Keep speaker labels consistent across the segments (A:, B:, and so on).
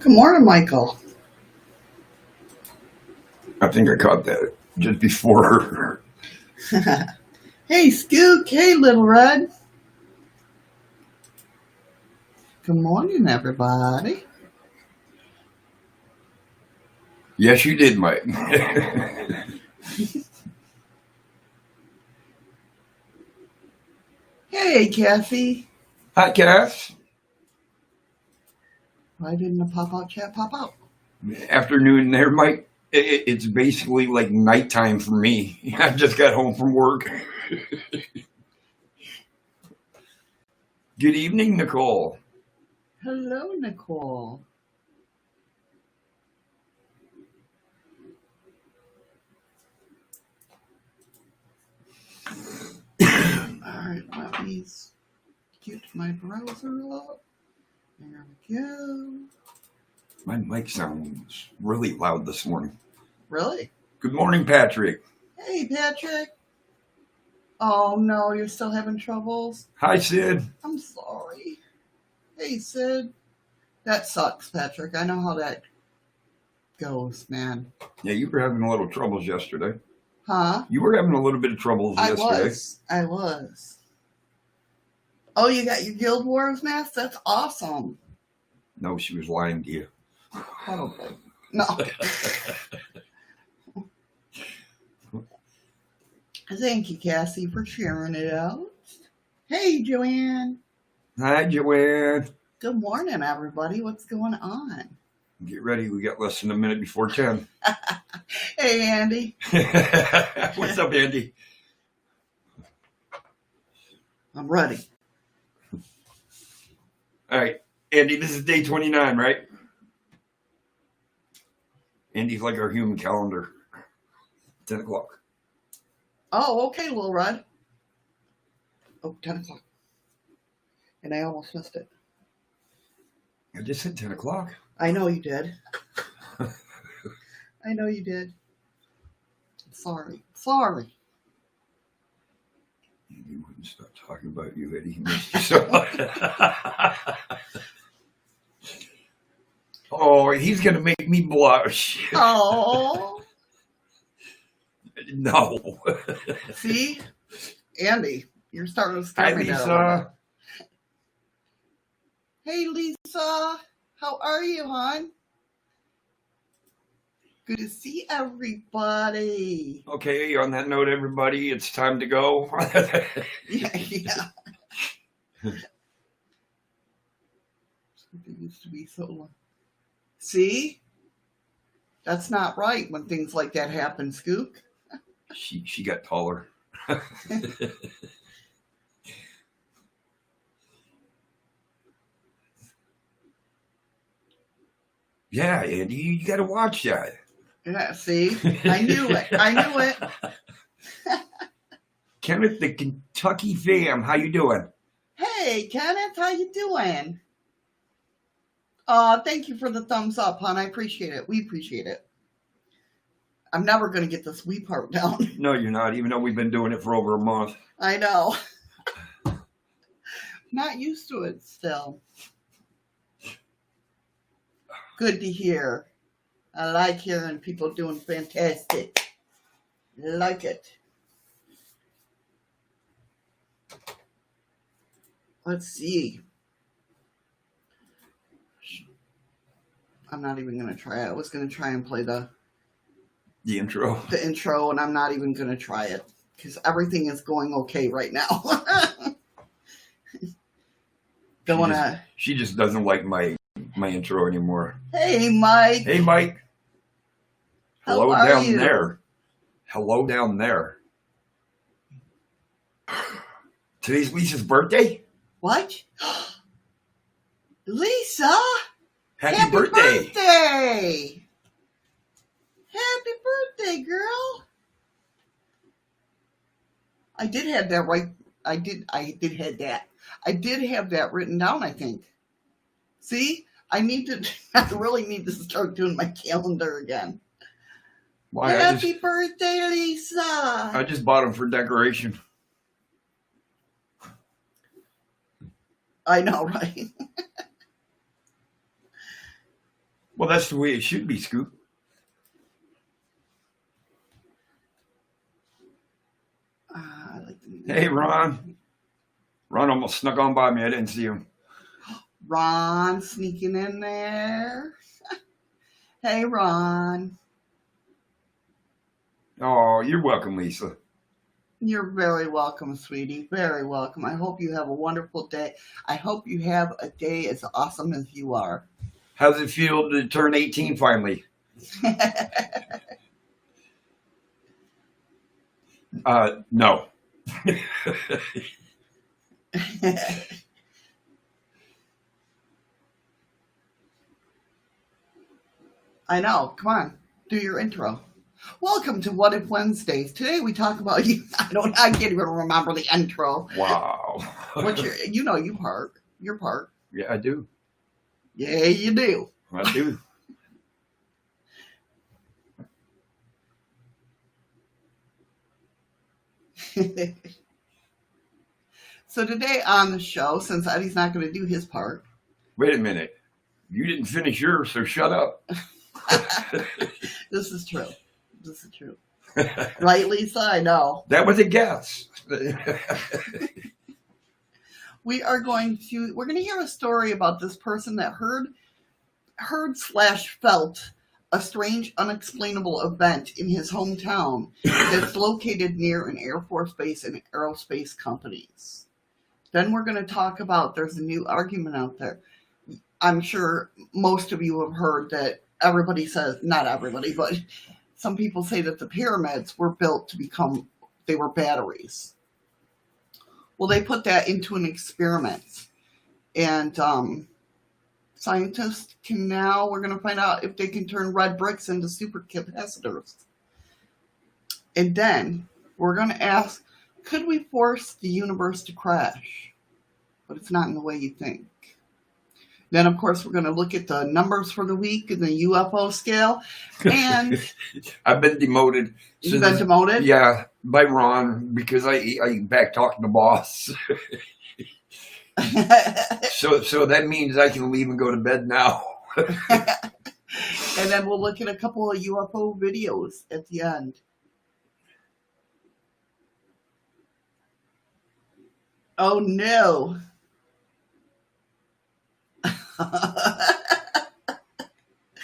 A: Good morning, Michael.
B: I think I caught that just before.
A: Hey, Scoot. Hey, Little Red. Good morning, everybody.
B: Yes, you did, Mike.
A: Hey, Kathy.
B: Hi, Cass.
A: Why didn't the pop-out chat pop out?
B: Afternoon there, Mike. It's basically like nighttime for me. I just got home from work. Good evening, Nicole.
A: Hello, Nicole. All right, let me get my browser up. There we go.
B: My mic sounds really loud this morning.
A: Really?
B: Good morning, Patrick.
A: Hey, Patrick. Oh, no, you're still having troubles?
B: Hi, Sid.
A: I'm sorry. Hey, Sid. That sucks, Patrick. I know how that goes, man.
B: Yeah, you were having a little troubles yesterday.
A: Huh?
B: You were having a little bit of troubles yesterday.
A: I was. Oh, you got your Guild Wars mask? That's awesome.
B: No, she was lying to you.
A: Probably. No. Thank you, Cassie, for sharing it out. Hey, Joanne.
B: Hi, Joanne.
A: Good morning, everybody. What's going on?
B: Get ready. We got less than a minute before 10.
A: Hey, Andy.
B: What's up, Andy?
A: I'm ready.
B: All right. Andy, this is day 29, right? Andy's like our human calendar. 10 o'clock.
A: Oh, okay, Little Red. Oh, 10 o'clock. And I almost missed it.
B: I just said 10 o'clock.
A: I know you did. I know you did. Sorry.
B: Andy wouldn't stop talking about you, Eddie. He missed you so much. Oh, he's going to make me blush.
A: Oh.
B: No.
A: See? Andy, you're starting to
B: Hi,
A: scare me
B: Lisa.
A: there. Hey, Lisa. How are you, hon? Good to see everybody.
B: Okay, on that note, everybody, it's time to go.
A: Yeah. It used to be so long. See? That's not right when things like that happen, Scoop.
B: She got taller. Yeah, Andy, you got to watch that.
A: Yeah, see? I knew it.
B: Kenneth, the Kentucky fam, how you doing?
A: Hey, Kenneth, how you doing? Thank you for the thumbs up, hon. I appreciate it. We appreciate it. I'm never going to get this we part down.
B: No, you're not, even though we've been doing it for over a month.
A: I know. Not used to it still. Good to hear. I like hearing people doing fantastic. Like it. Let's see. I'm not even going to try it. I was going to try and play the
B: intro,
A: and I'm not even going to try it because everything is going okay right now.
B: She just doesn't like my intro anymore.
A: Hey, Mike.
B: Hey, Mike.
A: Hello down
B: there. Hello down there. Today's Lisa's birthday?
A: What? Lisa?
B: Happy birthday!
A: Happy birthday, girl! I did have that right. I did have that written down, I think. See? I really need to start doing my calendar again.
B: Why?
A: Happy birthday, Lisa!
B: I just bought them for decoration.
A: I know, right?
B: Well, that's the way it should be, Scoop.
A: I like the
B: Hey, Ron. Ron almost snuck on by me. I didn't see him.
A: Ron sneaking in there. Hey, Ron.
B: Oh, you're welcome, Lisa.
A: You're very welcome, sweetie. Very welcome. I hope you have a wonderful day. I hope you have a day as awesome as you are.
B: How's it feel to turn 18 finally? No.
A: I know. Come on. Do your intro. Welcome to What If Wednesdays. Today we talk about you. I can't even remember the intro.
B: Wow.
A: What's your part. Your part.
B: Yeah, I do.
A: Yeah, you do.
B: I do.
A: So today on the show, since Eddie's not going to do his part.
B: Wait a minute. You didn't finish yours, so shut up.
A: This is true. This is true. Right, Lisa? I know.
B: That was a guess.
A: We're going to hear a story about this person that heard/felt a strange, unexplainable event in his hometown that's located near an Air Force base and aerospace companies. Then we're going to talk about there's a new argument out there. I'm sure most of you have heard that everybody says, not everybody, but some people say that the pyramids were built they were batteries. Well, they put that into an experiment. And scientists we're going to find out if they can turn red bricks into supercapacitors. And then we're going to ask, could we force the universe to crash? But it's not in the way you think. Then, of course, we're going to look at the numbers for the week in the UFO scale. And
B: I've been demoted.
A: You've been demoted?
B: Yeah, by Ron, because I back talked the boss. So that means I can leave and go to bed now.
A: And then we'll look at a couple of UFO videos at the end. Oh, no.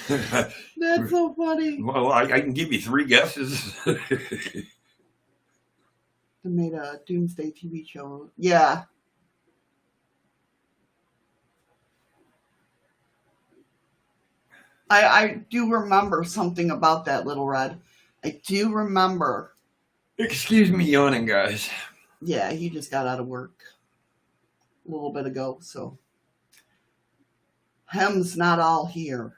A: That's so funny.
B: Well, I can give you 3 guesses.
A: They made a Doomsday TV show. Yeah. I do remember something about that, Little Red. I do remember.
B: Excuse me yawning, guys.
A: Yeah, he just got out of work a little bit ago, so. Hem's not all here.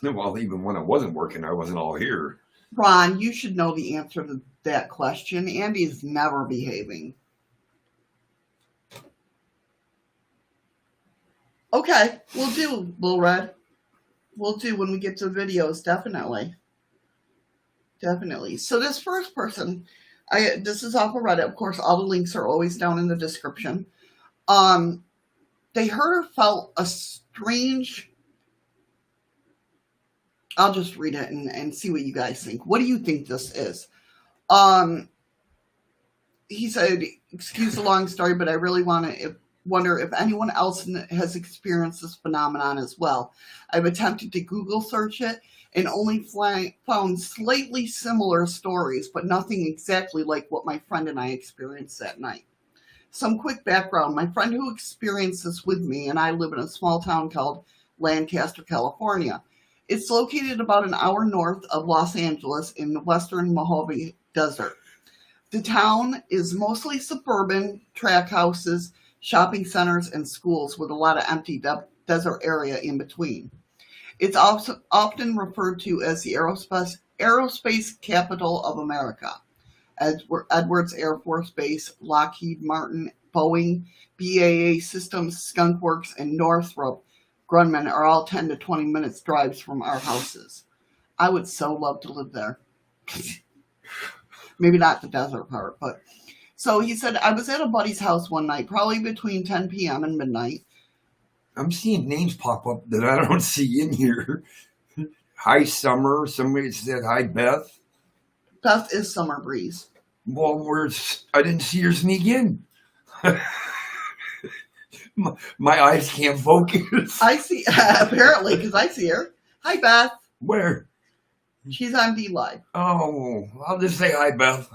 B: Well, even when I wasn't working, I wasn't all here.
A: Ron, you should know the answer to that question. Andy is never behaving. Okay, we'll do, Little Red. We'll do when we get to the videos, definitely. Definitely. So this first person, this is off of Reddit. Of course, all the links are always down in the description. They heard or felt a strange... I'll just read it and see what you guys think. What do you think this is? He said, excuse the long story, but I really wonder if anyone else has experienced this phenomenon as well. I've attempted to Google search it and only found slightly similar stories, but nothing exactly like what my friend and I experienced that night. Some quick background. My friend who experienced this with me and I live in a small town called Lancaster, California. It's located about an hour north of Los Angeles in the western Mojave Desert. The town is mostly suburban, track houses, shopping centers, and schools with a lot of empty desert area in between. It's also often referred to as the aerospace capital of America. Edwards Air Force Base, Lockheed Martin, Boeing, BAE Systems, Skunk Works, and Northrop Grumman are all 10 to 20 minutes drives from our houses. I would so love to live there. Maybe not the desert part, but... So he said, I was at a buddy's house one night, probably between 10 p.m. and midnight.
B: I'm seeing names pop up that I don't see in here. Hi, Summer. Somebody said hi, Beth.
A: Beth is Summer Breeze.
B: Well, I didn't see her sneak in. My eyes can't focus.
A: I see, apparently, because I see her. Hi, Beth.
B: Where?
A: She's on dlive.
B: Oh, I'll just say hi, Beth.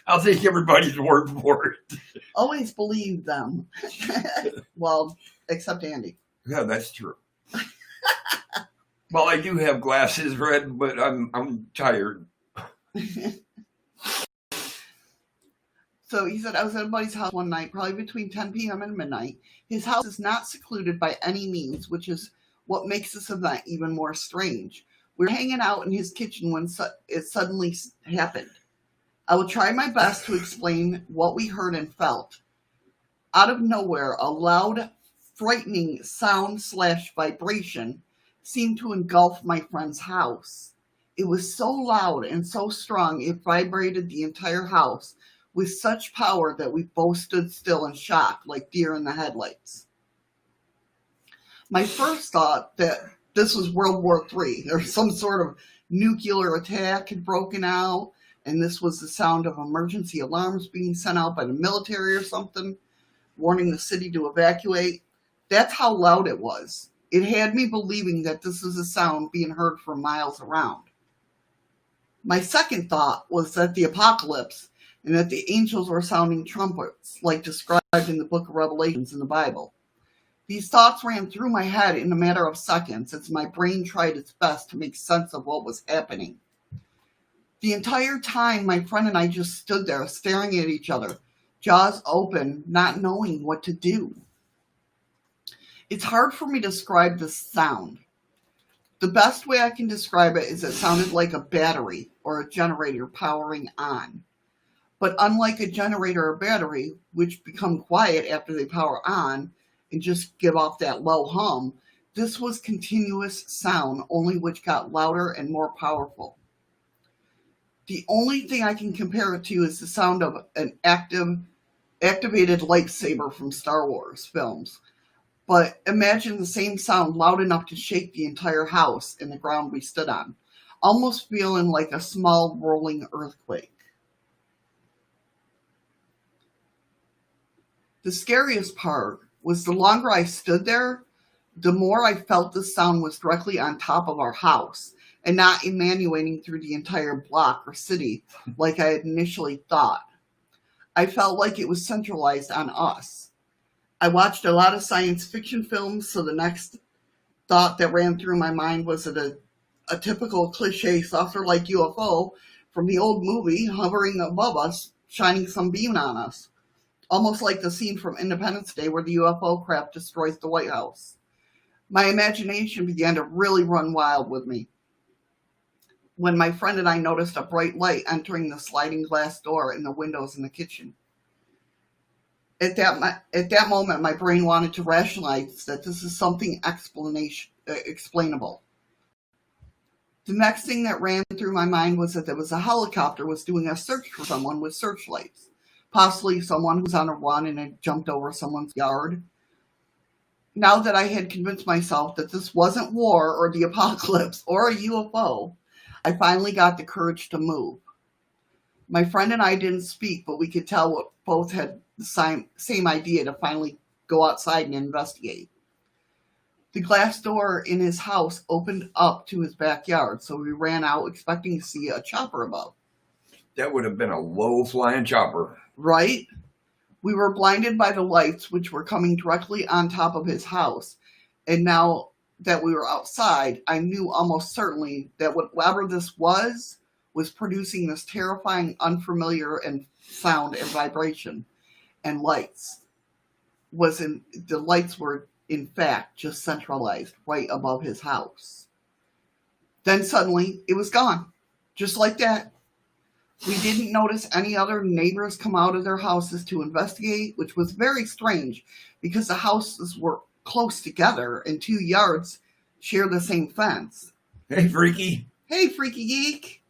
B: I'll take everybody's word for it.
A: Always believe them. Well, except Andy.
B: Yeah, that's true. Well, I do have glasses, Red, but I'm tired.
A: So he said, I was at a buddy's house one night, probably between 10 p.m. and midnight. His house is not secluded by any means, which is what makes this event even more strange. We were hanging out in his kitchen when it suddenly happened. I will try my best to explain what we heard and felt. Out of nowhere, a loud, frightening sound/vibration seemed to engulf my friend's house. It was so loud and so strong it vibrated the entire house with such power that we both stood still in shock, like deer in the headlights. My first thought that this was World War III. There was some sort of nuclear attack had broken out, and this was the sound of emergency alarms being sent out by the military or something, warning the city to evacuate. That's how loud it was. It had me believing that this was a sound being heard for miles around. My second thought was that the apocalypse and that the angels were sounding trumpets, like described in the book of Revelations in the Bible. These thoughts ran through my head in a matter of seconds as my brain tried its best to make sense of what was happening. The entire time, my friend and I just stood there staring at each other, jaws open, not knowing what to do. It's hard for me to describe this sound. The best way I can describe it is it sounded like a battery or a generator powering on. But unlike a generator or battery, which become quiet after they power on and just give off that low hum, this was continuous sound, only which got louder and more powerful. The only thing I can compare it to is the sound of an activated lightsaber from Star Wars films. But imagine the same sound loud enough to shake the entire house and the ground we stood on, almost feeling like a small rolling earthquake. The scariest part was the longer I stood there, the more I felt the sound was directly on top of our house and not emanating through the entire block or city like I had initially thought. I felt like it was centralized on us. I watched a lot of science fiction films, so the next thought that ran through my mind was that a typical cliche saucer-like UFO from the old movie hovering above us, shining some beam on us. Almost like the scene from Independence Day where the UFO craft destroys the White House. My imagination began to really run wild with me when my friend and I noticed a bright light entering the sliding glass door in the windows in the kitchen. At that moment, my brain wanted to rationalize that this is something explainable. The next thing that ran through my mind was that there was a helicopter was doing a search for someone with searchlights. Possibly someone who's on a run and had jumped over someone's yard. Now that I had convinced myself that this wasn't war or the apocalypse or a UFO, I finally got the courage to move. My friend and I didn't speak, but we could tell we both had the same idea to finally go outside and investigate. The glass door in his house opened up to his backyard, so we ran out expecting to see a chopper above.
B: That would have been a low-flying chopper.
A: Right? We were blinded by the lights, which were coming directly on top of his house. And now that we were outside, I knew almost certainly that whatever this was producing this terrifying, unfamiliar and sound and vibration and lights. The lights were, in fact, just centralized right above his house. Then suddenly, it was gone. Just like that. We didn't notice any other neighbors come out of their houses to investigate, which was very strange because the houses were close together and 2 yards share the same fence.
B: Hey, Freaky.
A: Hey, Freaky Geek.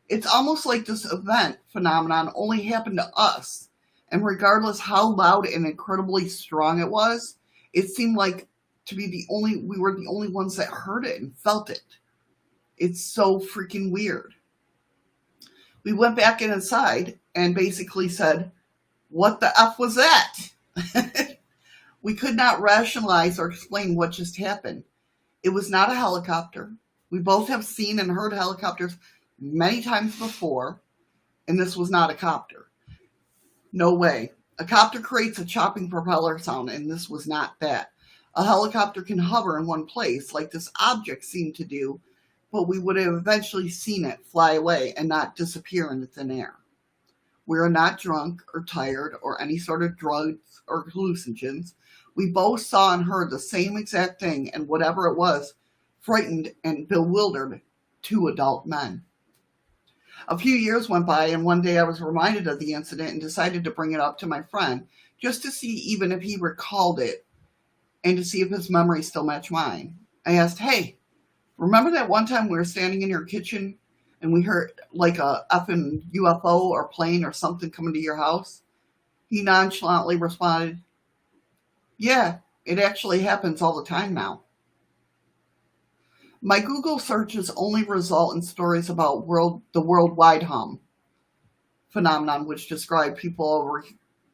A: It's almost like this event phenomenon only happened to us. And regardless how loud and incredibly strong it was, It seemed like we were the only ones that heard it and felt it. It's so freaking weird. We went back inside and basically said, what the F was that? We could not rationalize or explain what just happened. It was not a helicopter. We both have seen and heard helicopters many times before, and this was not a copter. No way. A copter creates a chopping propeller sound, and this was not that. A helicopter can hover in one place, like this object seemed to do, but we would have eventually seen it fly away and not disappear into thin air. We are not drunk or tired or any sort of drugs or hallucinogens. We both saw and heard the same exact thing, and whatever it was, frightened and bewildered two adult men. A few years went by, and one day I was reminded of the incident and decided to bring it up to my friend, just to see even if he recalled it, and to see if his memory still matched mine. I asked, hey, remember that one time we were standing in your kitchen and we heard like a effing UFO or plane or something coming to your house? He nonchalantly responded, yeah, it actually happens all the time now. My Google searches only result in stories about the worldwide hum phenomenon, which describe people over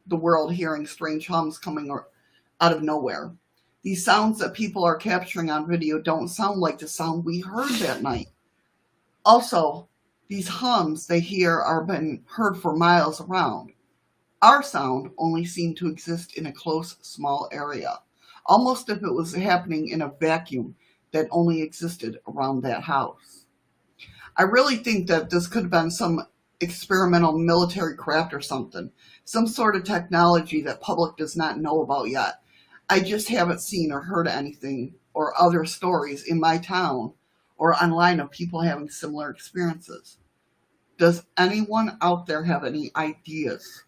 A: the world hearing strange hums coming out of nowhere. These sounds that people are capturing on video don't sound like the sound we heard that night. Also, these hums they hear are being heard for miles around. Our sound only seemed to exist in a close, small area, almost if it was happening in a vacuum that only existed around that house. I really think that this could have been some experimental military craft or something, some sort of technology that public does not know about yet. I just haven't seen or heard anything or other stories in my town or online of people having similar experiences. Does anyone out there have any ideas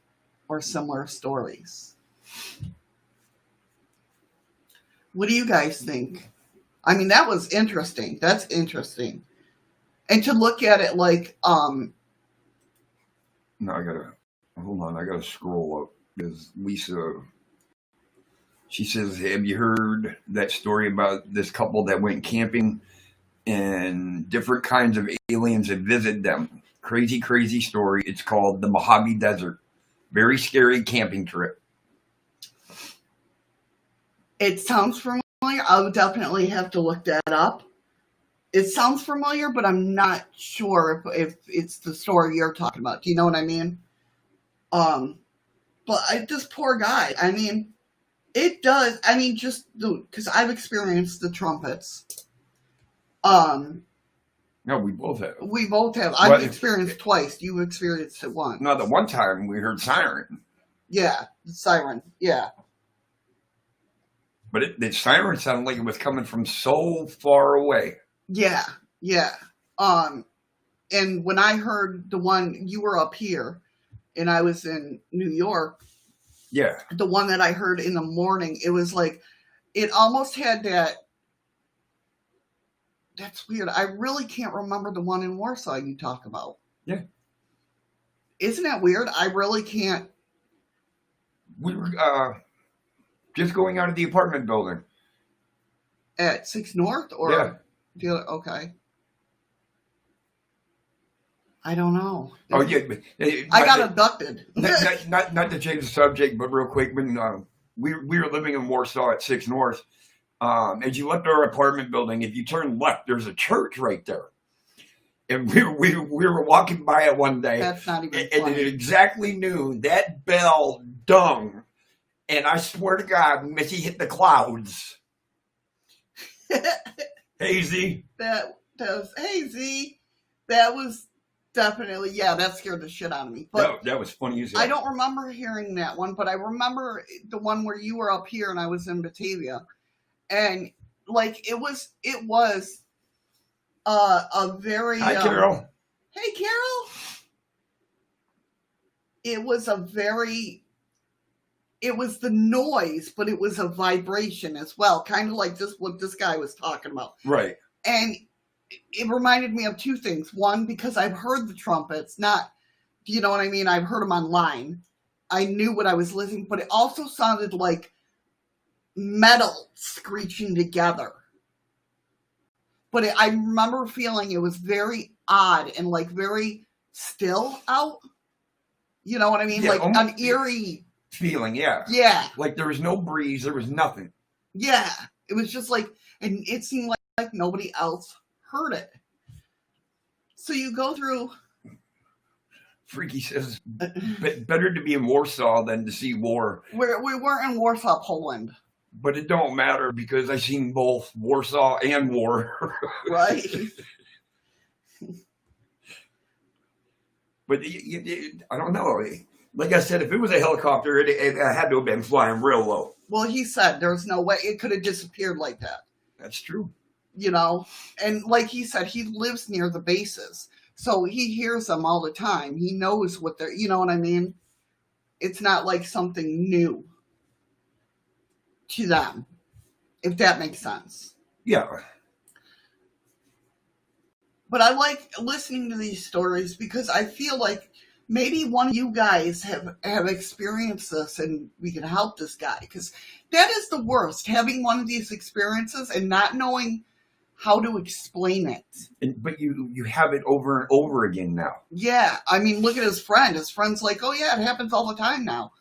A: or similar stories? What do you guys think? I mean, that was interesting. That's interesting. And to look at it like,
B: No, hold on, I gotta scroll up, because Lisa, she says, have you heard that story about this couple that went camping and different kinds of aliens that visit them? Crazy, crazy story. It's called the Mojave Desert. Very scary camping trip.
A: it sounds familiar. I would definitely have to look that up. It sounds familiar, but I'm not sure if it's the story you're talking about. Do you know what I mean? But this poor guy, I mean, it does. I mean, just because I've experienced the trumpets.
B: No, we both have.
A: We both have. I've experienced twice. You experienced it once.
B: No, the one time we heard siren.
A: Yeah, the siren. Yeah.
B: But the siren sounded like it was coming from so far away.
A: Yeah, yeah. And when I heard the one, you were up here, and I was in New York.
B: Yeah.
A: The one that I heard in the morning, it was like, it almost had that. That's weird. I really can't remember the one in Warsaw you talk about.
B: Yeah.
A: Isn't that weird? I really can't.
B: We were just going out of the apartment building.
A: At 6 North? Or
B: yeah.
A: The other, okay. I don't know.
B: Oh, yeah. But,
A: I got abducted.
B: not to change the subject, but real quick, when we were living in Warsaw at 6 North, as you left our apartment building, if you turn left, there's a church right there. And we were walking by it one day.
A: That's not even
B: and
A: funny.
B: it exactly knew that bell dung. And I swear to God, Missy hit the clouds. Hazy.
A: That was hazy. That was definitely, yeah, that scared the shit out of me. But
B: that was funny as hell.
A: I don't remember hearing that one, but I remember the one where you were up here and I was in Batavia. And like it was a very
B: Hi, Carol.
A: Hey, Carol. It was the noise, but it was a vibration as well, kind of like what this guy was talking about.
B: Right.
A: And it reminded me of two things. One, because I've heard the trumpets, not, you know what I mean? I've heard them online. I knew what I was listening, but it also sounded like metal screeching together. But I remember feeling it was very odd and like very still out. You know what I mean?
B: Yeah,
A: like an eerie
B: feeling, yeah.
A: Yeah.
B: Like there was no breeze, there was nothing.
A: Yeah. It was just like, and it seemed like nobody else heard it. So you go through.
B: Freaky says, better to be in Warsaw than to see war.
A: We weren't in Warsaw, Poland.
B: But it don't matter because I seen both Warsaw and war.
A: Right.
B: But I don't know. Like I said, if it was a helicopter, it had to have been flying real low.
A: Well, he said there's no way it could have disappeared like that.
B: That's true.
A: You know, and like he said, he lives near the bases. So he hears them all the time. He knows what they're, you know what I mean? It's not like something new to them, if that makes sense.
B: Yeah.
A: But I like listening to these stories because I feel like maybe one of you guys have experienced this and we can help this guy. Because that is the worst, having one of these experiences and not knowing how to explain it.
B: But you have it over and over again now.
A: Yeah. I mean, look at his friend. His friend's like, oh, yeah, it happens all the time now.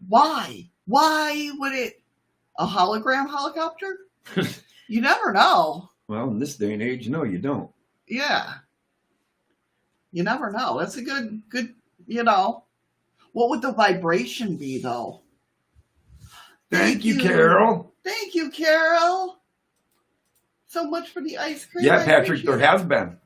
A: Why? Why would it? A hologram helicopter? You never know.
B: Well, in this day and age, no, you don't.
A: Yeah. You never know. That's a good, you know. What would the vibration be, though?
B: Thank you, Carol.
A: Thank you, Carol. So much for the ice cream.
B: Yeah, Patrick, there has been.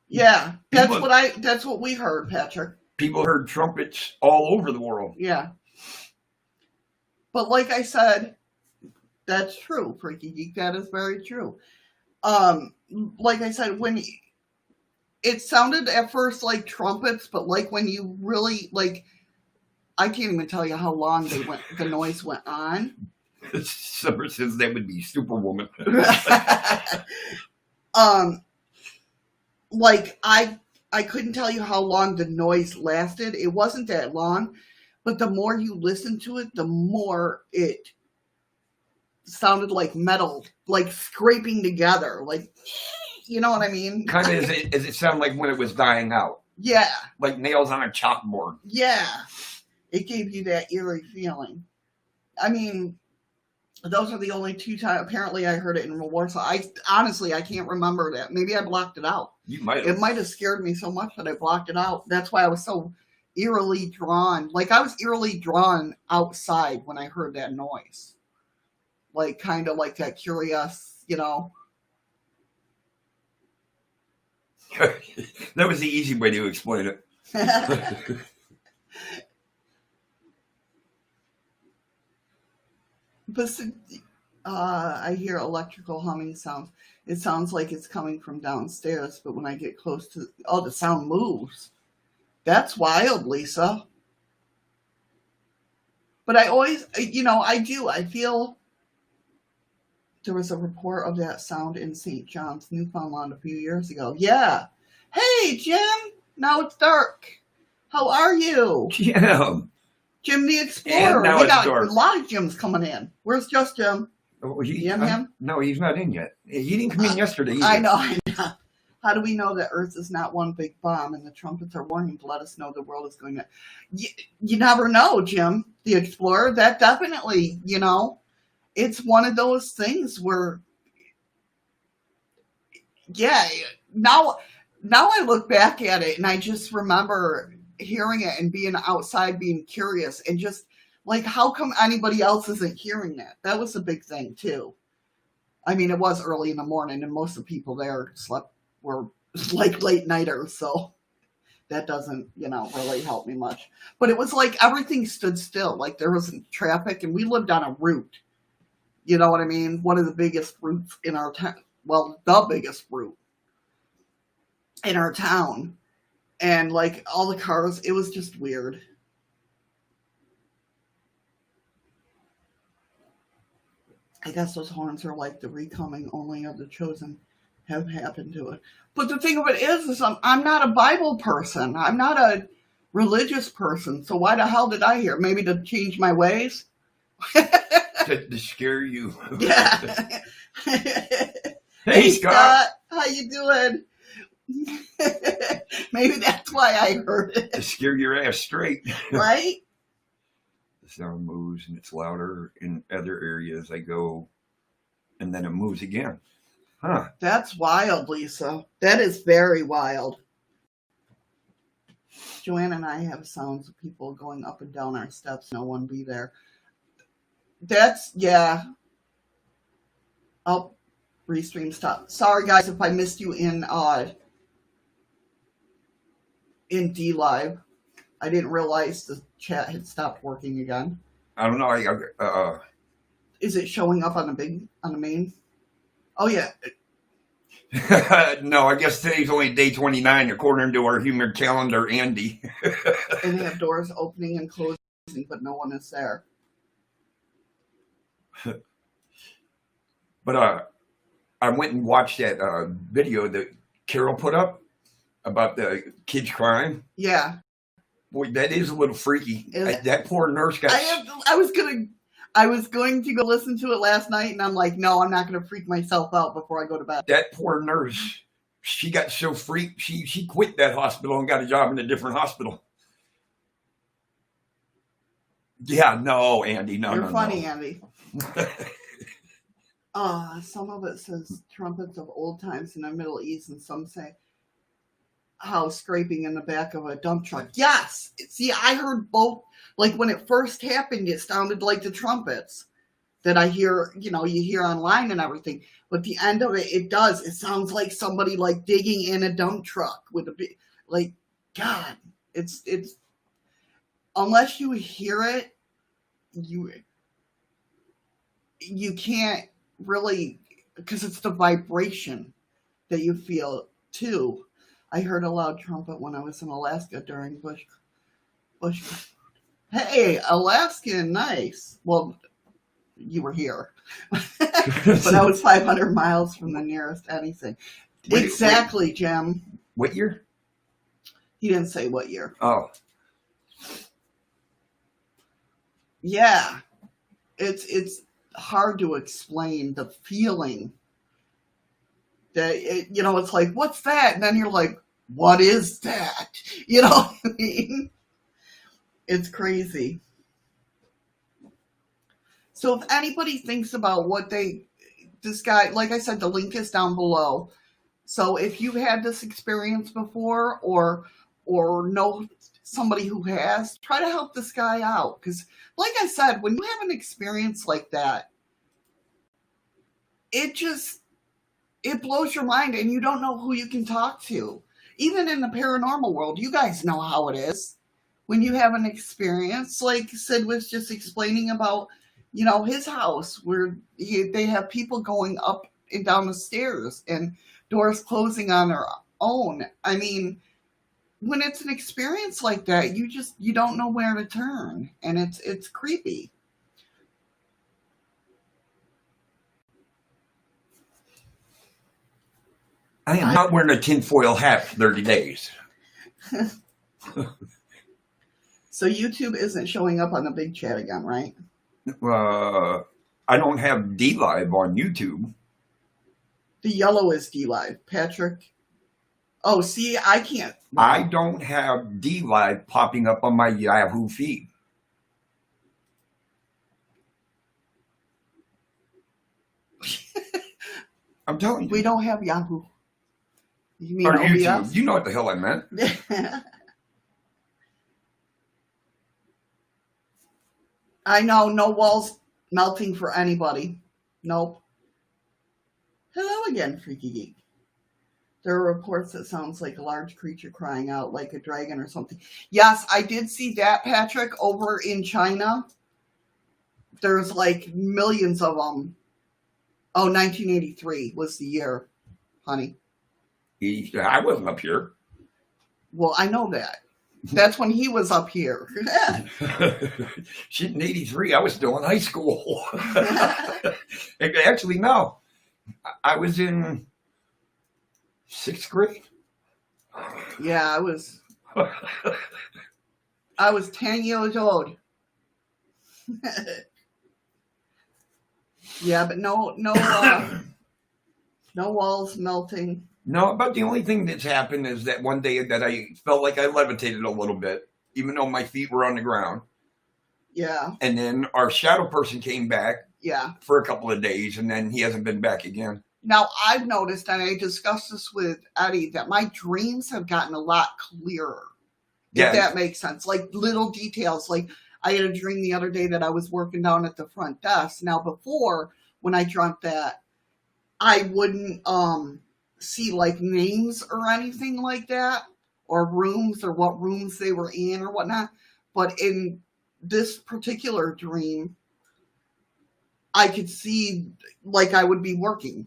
A: Yeah, that's what we heard, Patrick.
B: People heard trumpets all over the world.
A: Yeah. But like I said, that's true, Freaky Geek. That is very true. Like I said, when it sounded at first like trumpets, but like when you really like, I can't even tell you how long the noise went on.
B: Summer says that would be Superwoman.
A: Like I couldn't tell you how long the noise lasted. It wasn't that long, but the more you listened to it, the more it sounded like metal, like scraping together, like, you know what I mean?
B: Kind of as it sounded like when it was dying out.
A: Yeah.
B: Like nails on a chalkboard.
A: Yeah. It gave you that eerie feeling. I mean, those are the only two times. Apparently, I heard it in Warsaw. I can't remember that. Maybe I blocked it out.
B: You might have.
A: It might have scared me so much that I blocked it out. That's why I was so eerily drawn. Like, I was eerily drawn outside when I heard that noise. Like, kind of like that curious, you know.
B: That was the easy way to explain it.
A: But I hear electrical humming sounds. It sounds like it's coming from downstairs, but when I get close to... Oh, the sound moves. That's wild, Lisa. But I always... You know, I do. I feel... There was a report of that sound in St. John's, Newfoundland a few years ago. Yeah. Hey, Jim. Now it's dark. How are you?
B: Jim.
A: Jim the Explorer.
B: And now
A: We
B: it's
A: got
B: dark.
A: a lot of Jims coming in. Where's just Jim?
B: Oh,
A: him?
B: No, he's not in yet. He didn't come in yesterday either.
A: I know. How do we know that Earth is not one big bomb and the trumpets are warning to let us know the world is going to... You never know, Jim the Explorer. That definitely, you know, it's one of those things where... Yeah, now I look back at it and I just remember hearing it and being outside, being curious, and just like, how come anybody else isn't hearing that? That was a big thing too. I mean, it was early in the morning and most of the people there were like late nighters, so that doesn't, you know, really help me much. But it was like everything stood still, like there wasn't traffic, and we lived on a route. You know what I mean? One of the biggest routes in our town. Well, the biggest route in our town. And like all the cars, it was just weird. I guess those horns are like the recoming only of the chosen have happened to it. But the thing of it is I'm not a Bible person. I'm not a religious person. So why the hell did I hear? Maybe to change my ways?
B: to scare you.
A: Yeah.
B: Hey, Scott.
A: How you doing? Maybe that's why I heard
B: To
A: it.
B: scare your ass straight.
A: Right?
B: The sound moves and it's louder in other areas I go, and then it moves again. Huh.
A: That's wild, Lisa. That is very wild. Joanne and I have sounds of people going up and down our steps. No one be there. That's, yeah. Oh, restream stop. Sorry, guys, if I missed you in dlive. I didn't realize the chat had stopped working again.
B: I don't know.
A: Is it showing up on the main? Oh, yeah.
B: No, I guess today's only day 29 according to our human calendar, Andy.
A: And they have doors opening and closing, but no one is there.
B: But I went and watched that video that Carol put up about the kids crying.
A: Yeah.
B: Boy, that is a little freaky. That poor nurse got...
A: I was going to go listen to it last night, and I'm like, no, I'm not going to freak myself out before I go to bed.
B: That poor nurse, she got so freaked, she quit that hospital and got a job in a different hospital. Yeah, no, Andy, no,
A: You're
B: no,
A: funny,
B: no.
A: Andy. Some of it says trumpets of old times in the Middle East, and some say house scraping in the back of a dump truck. Yes! See, I heard both. Like, when it first happened, it sounded like the trumpets that I hear, you hear online and everything. But the end of it, it does. It sounds like somebody, like, digging in a dump truck with a big, like, God. It's, unless you hear it, you can't really, because it's the vibration that you feel, too. I heard a loud trumpet when I was in Alaska during bush. Hey, Alaskan, nice. Well, you were here. But I was 500 miles from the nearest anything. Exactly, Jim.
B: What year?
A: He didn't say what year.
B: Oh.
A: Yeah. It's hard to explain the feeling that, it's like, what's that? And then you're like, what is that? You know what I mean? It's crazy. So if anybody thinks about this guy, like I said, the link is down below. So if you've had this experience before or know somebody who has, try to help this guy out. Because like I said, when you have an experience like that, it blows your mind and you don't know who you can talk to. Even in the paranormal world, you guys know how it is. When you have an experience, like Sid was just explaining about, his house where they have people going up and down the stairs and doors closing on their own. I mean, when it's an experience like that, you don't know where to turn, and it's creepy.
B: I am not wearing a tinfoil hat for 30 days.
A: So YouTube isn't showing up on the big chat again, right?
B: I don't have dlive on YouTube.
A: The yellow is dlive. Patrick. Oh, see, I can't.
B: I don't have dlive popping up on my Yahoo feed. I'm telling you.
A: We don't have Yahoo. You mean
B: or
A: OBS?
B: YouTube. You know what the hell I meant.
A: I know, no walls melting for anybody. Nope. Hello again, Freaky Geek. There are reports that sounds like a large creature crying out like a dragon or something. Yes, I did see that, Patrick, over in China. There's like millions of them. Oh, 1983 was the year, honey.
B: I wasn't up here.
A: Well, I know that. That's when he was up here.
B: Shit, in 83, I was still in high school. Actually, no. I was in 6th grade.
A: Yeah, I was. I was 10 years old. Yeah, but no walls melting.
B: No, but the only thing that's happened is that one day that I felt like I levitated a little bit, even though my feet were on the ground.
A: Yeah.
B: And then our shadow person came back.
A: Yeah.
B: For a couple of days, and then he hasn't been back again.
A: Now, I've noticed, and I discussed this with Eddie, that my dreams have gotten a lot clearer.
B: Yeah.
A: If that makes sense. Like little details. Like I had a dream the other day that I was working down at the front desk. Now, before, when I dreamt that, I wouldn't see like names or anything like that, or rooms, or what rooms they were in or whatnot. But in this particular dream, I could see, like, I would be working.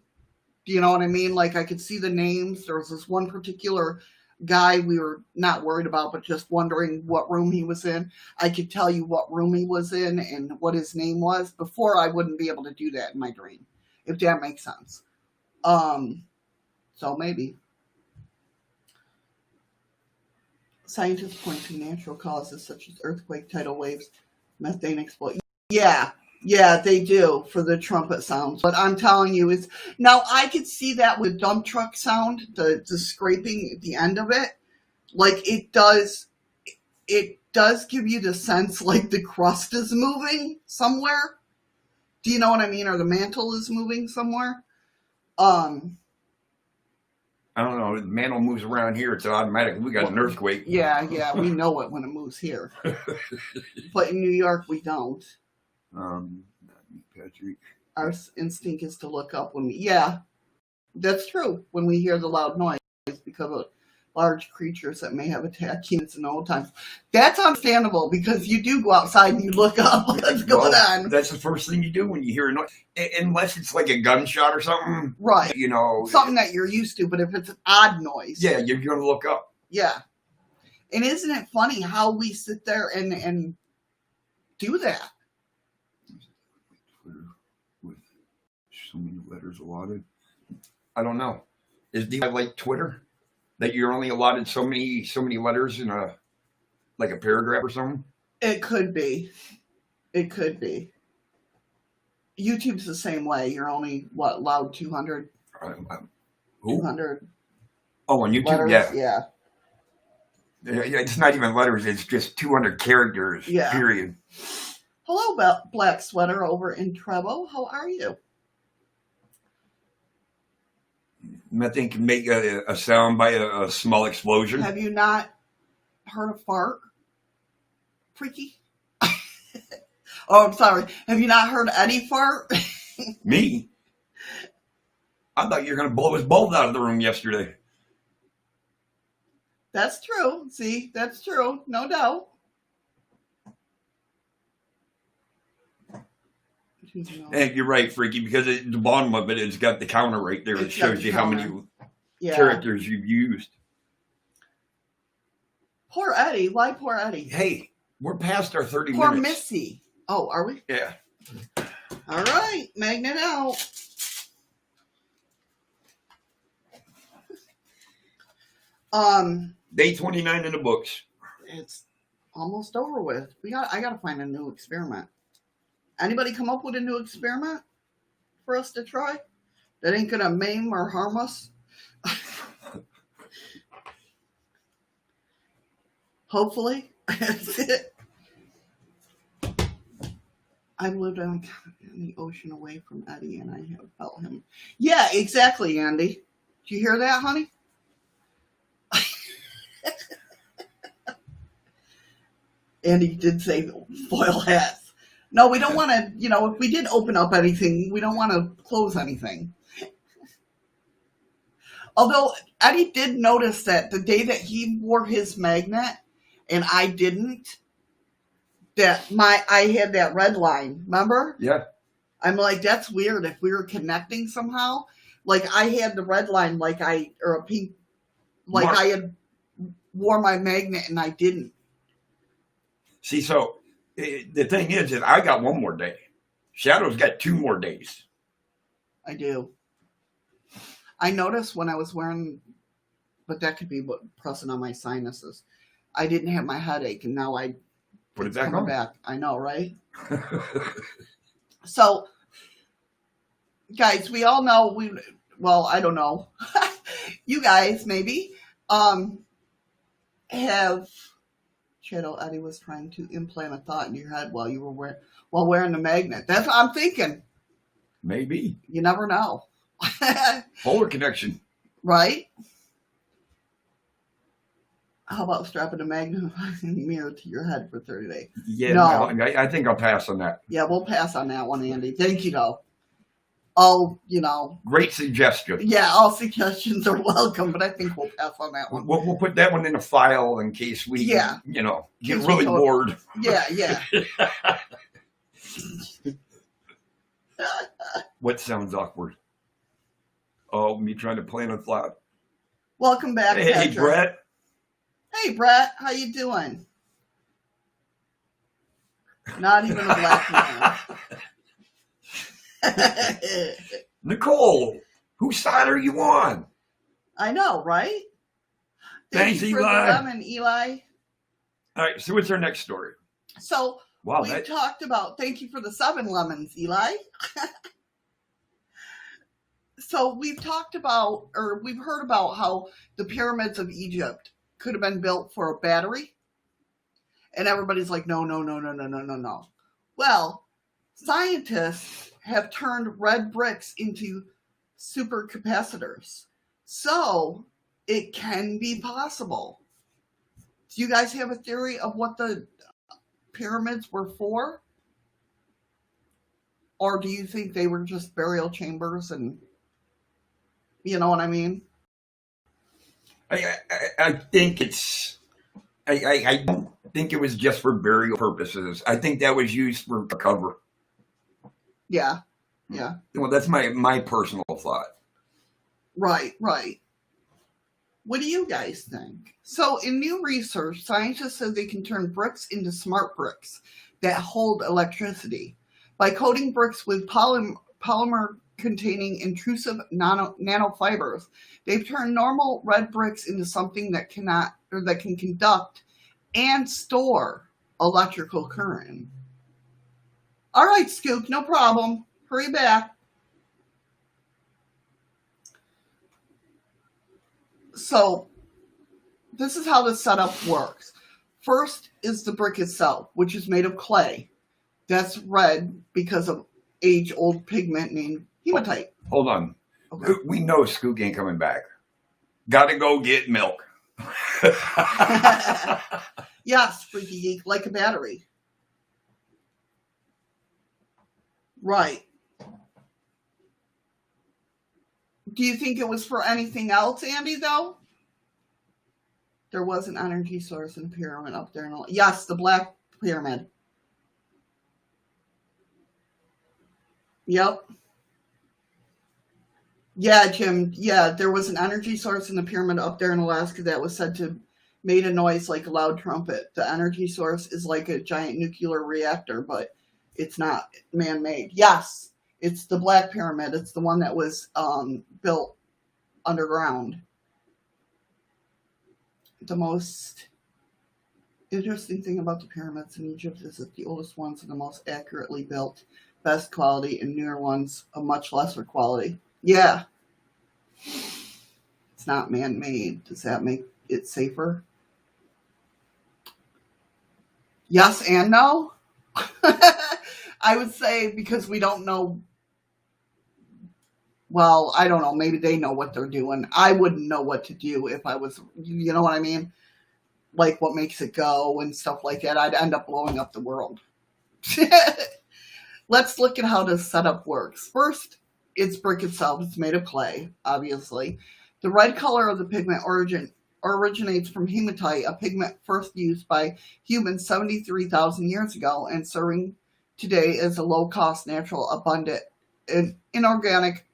A: Do you know what I mean? Like, I could see the names. There was this one particular guy we were not worried about, but just wondering what room he was in. I could tell you what room he was in and what his name was. Before, I wouldn't be able to do that in my dream, if that makes sense. So maybe. Scientists point to natural causes such as earthquake, tidal waves, methane explosion. Yeah, they do for the trumpet sounds. But I'm telling you, it's now I could see that with dump truck sound, the scraping at the end of it. Like it does give you the sense like the crust is moving somewhere. Do you know what I mean? Or the mantle is moving somewhere.
B: I don't know. The mantle moves around here. It's automatic. We got an earthquake.
A: Yeah, we know it when it moves here. But in New York, we don't.
B: Patrick.
A: Our instinct is to look up when yeah, that's true. When we hear the loud noise because of large creatures that may have attacked humans in old times. That's understandable because you do go outside and you look up what's going on.
B: That's the first thing you do when you hear a noise. Unless it's like a gunshot or something.
A: Right.
B: You know.
A: Something that you're used to, but if it's an odd noise.
B: Yeah, you're going to look up.
A: Yeah. And isn't it funny how we sit there and do that?
B: With so many letters allotted. I don't know. Is dlive like Twitter? That you're only allotted so many letters in a paragraph or something?
A: It could be. YouTube's the same way. You're only allowed 200.
B: Who?
A: 200.
B: Oh, on YouTube,
A: letters?
B: Yeah. It's not even letters. It's just 200 characters.
A: Yeah.
B: Period.
A: Hello, Black Sweater over in Trevo. How are you?
B: Nothing can make a sound by a small explosion.
A: Have you not heard a fart? Freaky? Oh, I'm sorry. Have you not heard Eddie fart?
B: Me? I thought you were going to blow his bulb out of the room yesterday.
A: That's true. See, that's true. No doubt.
B: And you're right, Freaky, because at the bottom of it, it's got the counter right there. It shows you how many characters you've used.
A: Poor Eddie. Why poor Eddie?
B: Hey, we're past our 30
A: poor
B: minutes.
A: Missy. Oh, are we?
B: Yeah.
A: All right. Magnet out.
B: Day 29 in the books.
A: It's almost over with. I gotta find a new experiment. Anybody come up with a new experiment for us to try that ain't gonna maim or harm us? Hopefully. That's it. I've lived on the ocean away from Eddie and I have felt him. Yeah, exactly, Andy. Did you hear that, honey? Andy did say foil hats. No, we don't want to, if we did open up anything, we don't want to close anything. Although Eddie did notice that the day that he wore his magnet and I didn't, I had that red line, remember?
B: Yeah.
A: I'm like, that's weird. If we were connecting somehow, like I had the red line, or a pink, like Mark. I had wore my magnet and I didn't.
B: See, so the thing is that I got one more day. Shadow's got 2 more days.
A: I do. I noticed when I was wearing, but that could be pressing on my sinuses. I didn't have my headache, and now
B: Put it
A: it's
B: back
A: coming
B: on.
A: back. I know, right? So, guys, we all know well, I don't know. You guys maybe have Shadow Eddie was trying to implant a thought in your head while you were wearing the magnet. That's what I'm thinking.
B: Maybe.
A: You never know.
B: Polar connection.
A: Right? How about strapping a magnifying mirror to your head for 30 days?
B: Yeah,
A: No.
B: I think I'll pass on that.
A: Yeah, we'll pass on that one, Andy. Thank you, though. All,
B: Great suggestion.
A: Yeah, all suggestions are welcome, but I think we'll pass on that one.
B: We'll put that one in a file in case we, get really bored.
A: Yeah.
B: What sounds awkward? Oh, me trying to plan a thought.
A: Welcome back,
B: Hey,
A: Patrick.
B: Brett.
A: Hey, Brett. How you doing? Not even a black man.
B: Nicole, whose side are you on?
A: I know, right?
B: Thanks,
A: you for
B: Eli.
A: the lemon, Eli.
B: All right, so what's our next story?
A: So
B: Wow,
A: we talked about, thank you for the 7 lemons, Eli. So we've talked about, or we've heard about how the pyramids of Egypt could have been built for a battery. And everybody's like, no. Well, scientists have turned red bricks into supercapacitors. So it can be possible. Do you guys have a theory of what the pyramids were for? Or do you think they were just burial chambers and, you know what I mean?
B: I think it's... I don't think it was just for burial purposes. I think that was used for cover.
A: Yeah.
B: Well, that's my personal thought.
A: Right. What do you guys think? So in new research, scientists say they can turn bricks into smart bricks that hold electricity. By coating bricks with polymer containing intrusive nanofibers, they've turned normal red bricks into something that can conduct and store electrical current. All right, Scoop, no problem. Hurry back. So this is how the setup works. First is the brick itself, which is made of clay. That's red because of age-old pigment named hematite.
B: Hold on.
A: Okay.
B: We know Skook ain't coming back. Gotta go get milk.
A: Yes, Freaky Geek, like a battery. Right. Do you think it was for anything else, Andy, though? There was an energy source in the pyramid up there. Yes, the Black Pyramid. Yep. Yeah, Jim. Yeah, there was an energy source in the pyramid up there in Alaska that was said to made a noise like a loud trumpet. The energy source is like a giant nuclear reactor, but it's not man-made. Yes, it's the Black Pyramid. It's the one that was built underground. The most interesting thing about the pyramids in Egypt is that the oldest ones are the most accurately built, best quality, and newer ones of much lesser quality. Yeah. It's not man-made. Does that make it safer? Yes and no. I would say because we don't know. Well, I don't know. Maybe they know what they're doing. I wouldn't know what to do if I was, you know what I mean? Like what makes it go and stuff like that. I'd end up blowing up the world. Let's look at how this setup works. First, its brick itself. It's made of clay, obviously. The red color of the pigment originates from hematite, a pigment first used by humans 73,000 years ago and serving today as a low-cost, natural, abundant, and inorganic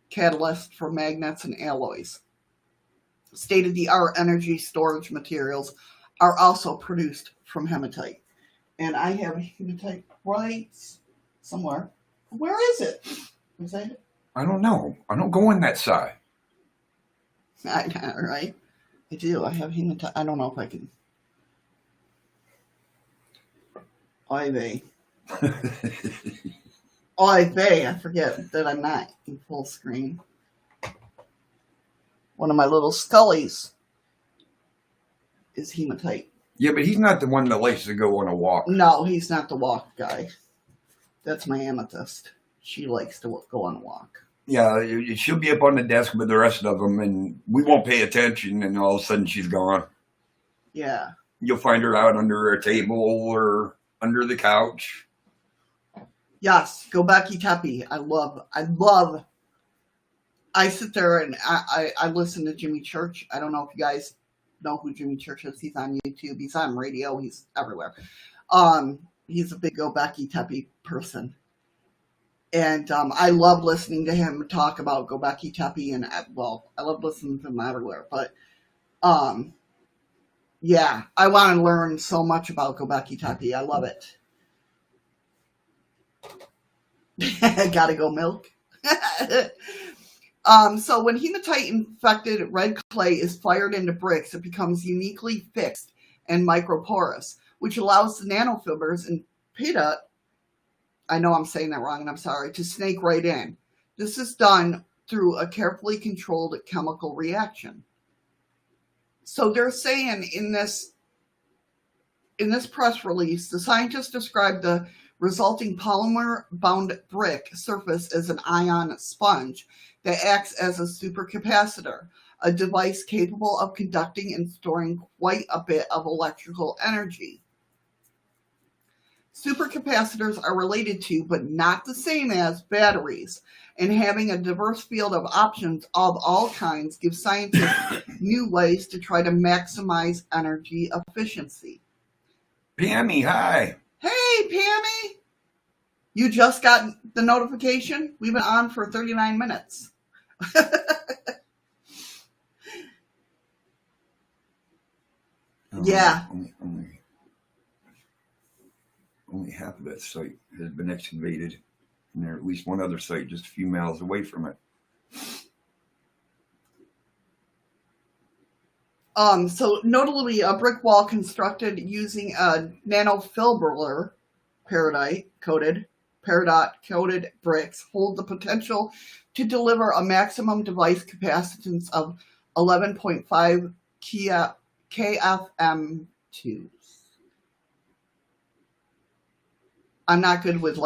A: catalyst for magnets and alloys. State-of-the-art energy storage materials are also produced from hematite. And I have hematite right somewhere. Where is it? Is that it?
B: I don't know. I don't go in that side.
A: Right? I do. I have hematite. I don't know if I can. Oy vey. Oy vey. I forget that I'm not in full screen. One of my little Scullies is hematite.
B: Yeah, but he's not the one that likes to go on a walk.
A: No, he's not the walk guy. That's my amethyst. She likes to go on a walk.
B: Yeah, she'll be up on the desk with the rest of them, and we won't pay attention, and all of a sudden she's gone.
A: Yeah.
B: You'll find her out under a table or under the couch.
A: Yes, Gobekli Tepe. I sit there and I listen to Jimmy Church. I don't know if you guys know who Jimmy Church is. He's on YouTube. He's on radio. He's everywhere. He's a big Gobekli Tepe person. And I love listening to him talk about Gobekli Tepe. And, I love listening to him everywhere. But, yeah, I want to learn so much about Gobekli Tepe. I love it. Gotta go milk. So when hematite infected red clay is fired into bricks, it becomes uniquely fixed and microporous, which allows the nanofibers and pita, I know I'm saying that wrong and I'm sorry, to snake right in. This is done through a carefully controlled chemical reaction. So they're saying in this press release, the scientists described the resulting polymer-bound brick surface as an ion sponge that acts as a supercapacitor, a device capable of conducting and storing quite a bit of electrical energy. Supercapacitors are related to, but not the same as, batteries, and having a diverse field of options of all kinds gives scientists new ways to try to maximize energy efficiency.
B: Pammy, hi.
A: Hey, Pammy! You just got the notification? We've been on for 39 minutes. Yeah.
B: Only half of that site has been excavated. And there's at least one other site just a few miles away from it.
A: So notably, a brick wall constructed using a nanofibrillator peridot coated bricks hold the potential to deliver a maximum device capacitance of 11.5 kFm2s. I'm not good with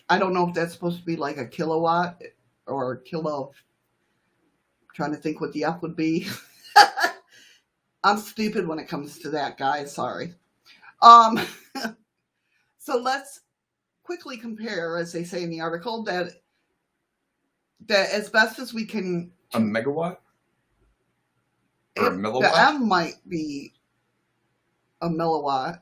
A: I don't know if that's supposed to be like a kilowatt or kilo. I'm trying to think what the F would be. I'm stupid when it comes to that, guys. Sorry. So let's quickly compare, as they say in the article, that as best as we can.
B: A megawatt? Or a milliwatt?
A: The M might be a milliwatt.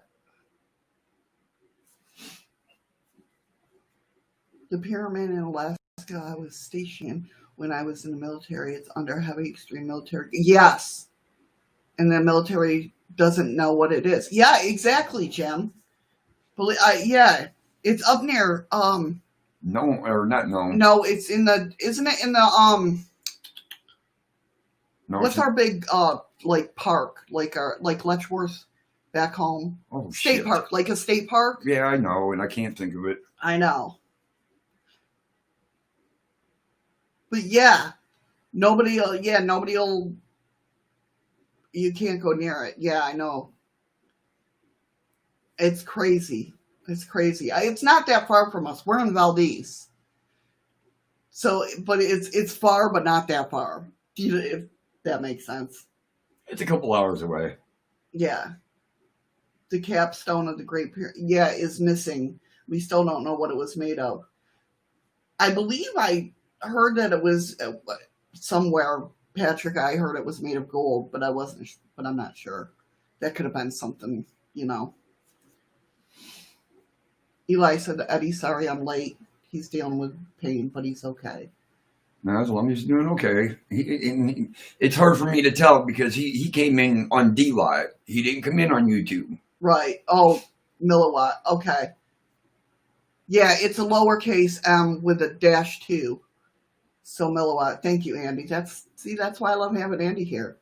A: The pyramid in Alaska I was stationed when I was in the military. It's under heavy extreme military. Yes. And the military doesn't know what it is. Yeah, exactly, Jim. Yeah. It's up near
B: No, or not known.
A: No, it's in the isn't it in the
B: No,
A: what's our big park? Like Letchworth back home?
B: Oh,
A: state
B: shit.
A: park, like a state park?
B: Yeah, I know, and I can't think of it.
A: I know. But yeah, nobody will, you can't go near it. Yeah, I know. It's crazy. It's crazy. It's not that far from us. We're in Valdez. So, but it's far, but not that far. If that makes sense.
B: It's a couple hours away.
A: Yeah. The capstone of the Great Pyramid, is missing. We still don't know what it was made of. I believe I heard that it was somewhere, Patrick, I heard it was made of gold, but I'm not sure. That could have been something, Eli said, Eddie, sorry I'm late. He's dealing with pain, but he's okay.
B: No, as long as he's doing okay. It's hard for me to tell because he came in on dlive. He didn't come in on YouTube.
A: Right. Oh, milliwatt. Okay. Yeah, it's a lowercase m with a -2. So milliwatt. Thank you, Andy. That's why I love having Andy here.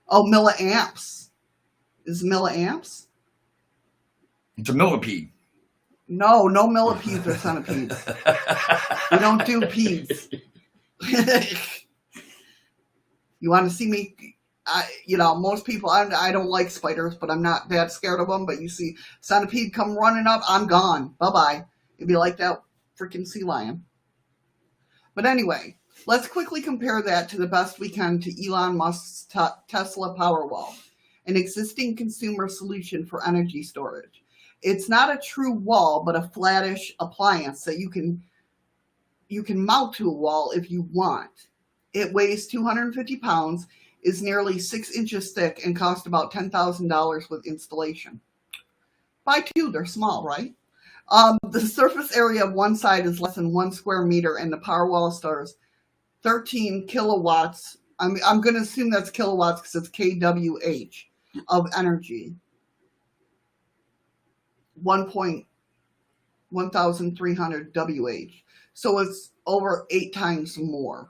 A: Oh, milliamps. Is milliamps?
B: It's a millipede.
A: No millipedes or centipedes. We don't do pedes. You want to see me? Most people, I don't like spiders, but I'm not that scared of them. But you see centipede come running up, I'm gone. Bye-bye. It'd be like that freaking sea lion. But anyway, let's quickly compare that to the best we can to Elon Musk's Tesla Powerwall, an existing consumer solution for energy storage. It's not a true wall, but a flattish appliance that you can mount to a wall if you want. It weighs 250 pounds, is nearly 6 inches thick, and costs about $10,000 with installation. Buy two, they're small, right? The surface area of one side is less than 1 square meter, and the Powerwall stores 13 kilowatts. I'm going to assume that's kilowatts because it's kWh of energy. 1,300 WH. So it's over 8 times more.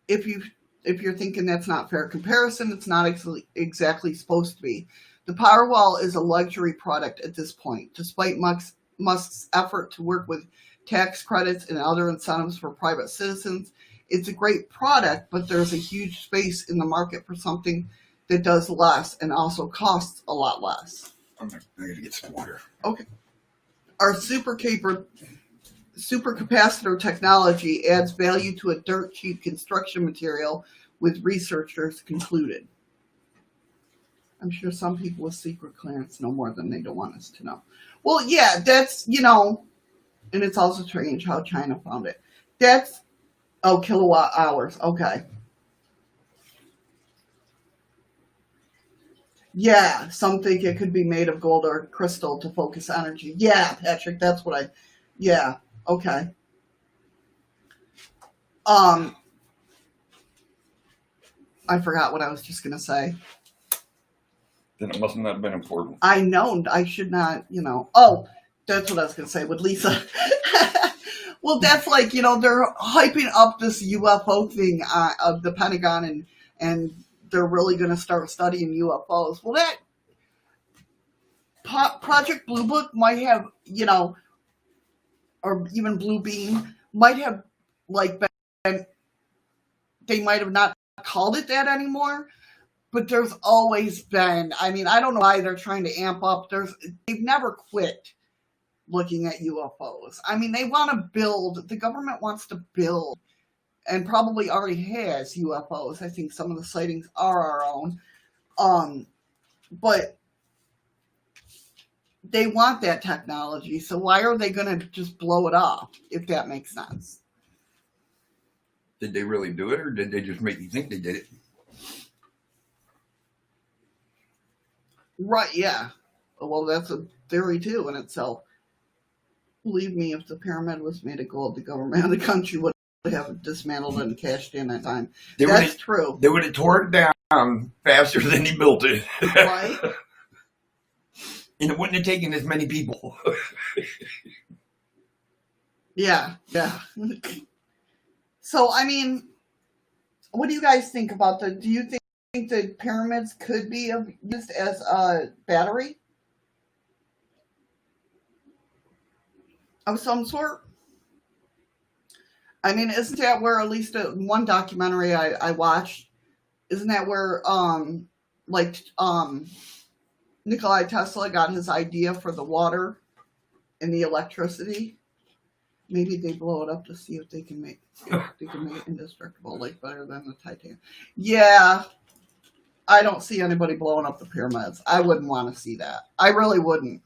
A: If you're thinking that's not fair comparison, it's not exactly supposed to be. The Powerwall is a luxury product at this point. Despite Musk's effort to work with tax credits and other incentives for private citizens, it's a great product, but there's a huge space in the market for something that does less and also costs a lot less.
B: I'm going to get some water.
A: Okay. Our supercapacitor technology adds value to a dirt cheap construction material, with researchers concluded. I'm sure some people with secret clearance know more than they don't want us to know. Well, yeah, that's, and it's also strange how China found it. That's, kilowatt hours. Okay. Yeah, some think it could be made of gold or crystal to focus energy. Yeah, Patrick, that's what yeah, okay. I forgot what I was just going to say.
B: Then it must not have been important.
A: I know, I should not, Oh, that's what I was going to say with Lisa. Well, that's like, they're hyping up this UFO thing of the Pentagon and they're really going to start studying UFOs. Well, that Project Blue Book might have, or even Blue Beam might have been, they might have not called it that anymore, but there's always been, I don't know why they're trying to amp up. They've never quit looking at UFOs. They want to build, the government wants to build, and probably already has UFOs. I think some of the sightings are our own. But they want that technology, so why are they going to just blow it off, if that makes sense?
B: Did they really do it, or did they just make you think they did it?
A: Right, yeah. Well, that's a theory, too, in itself. Believe me, if the pyramid was made of gold, the government of the country would have dismantled it and cashed in that time. That's true.
B: They would have tore it down faster than he built it.
A: Right?
B: And it wouldn't have taken as many people.
A: Yeah. So, what do you guys think about do you think the pyramids could be used as a battery of some sort? Isn't that where, at least one documentary I watched, isn't that where, Nikola Tesla got his idea for the water and the electricity? Maybe they blow it up to see if they can make it indestructible, better than the Titanic. Yeah, I don't see anybody blowing up the pyramids. I wouldn't want to see that. I really wouldn't.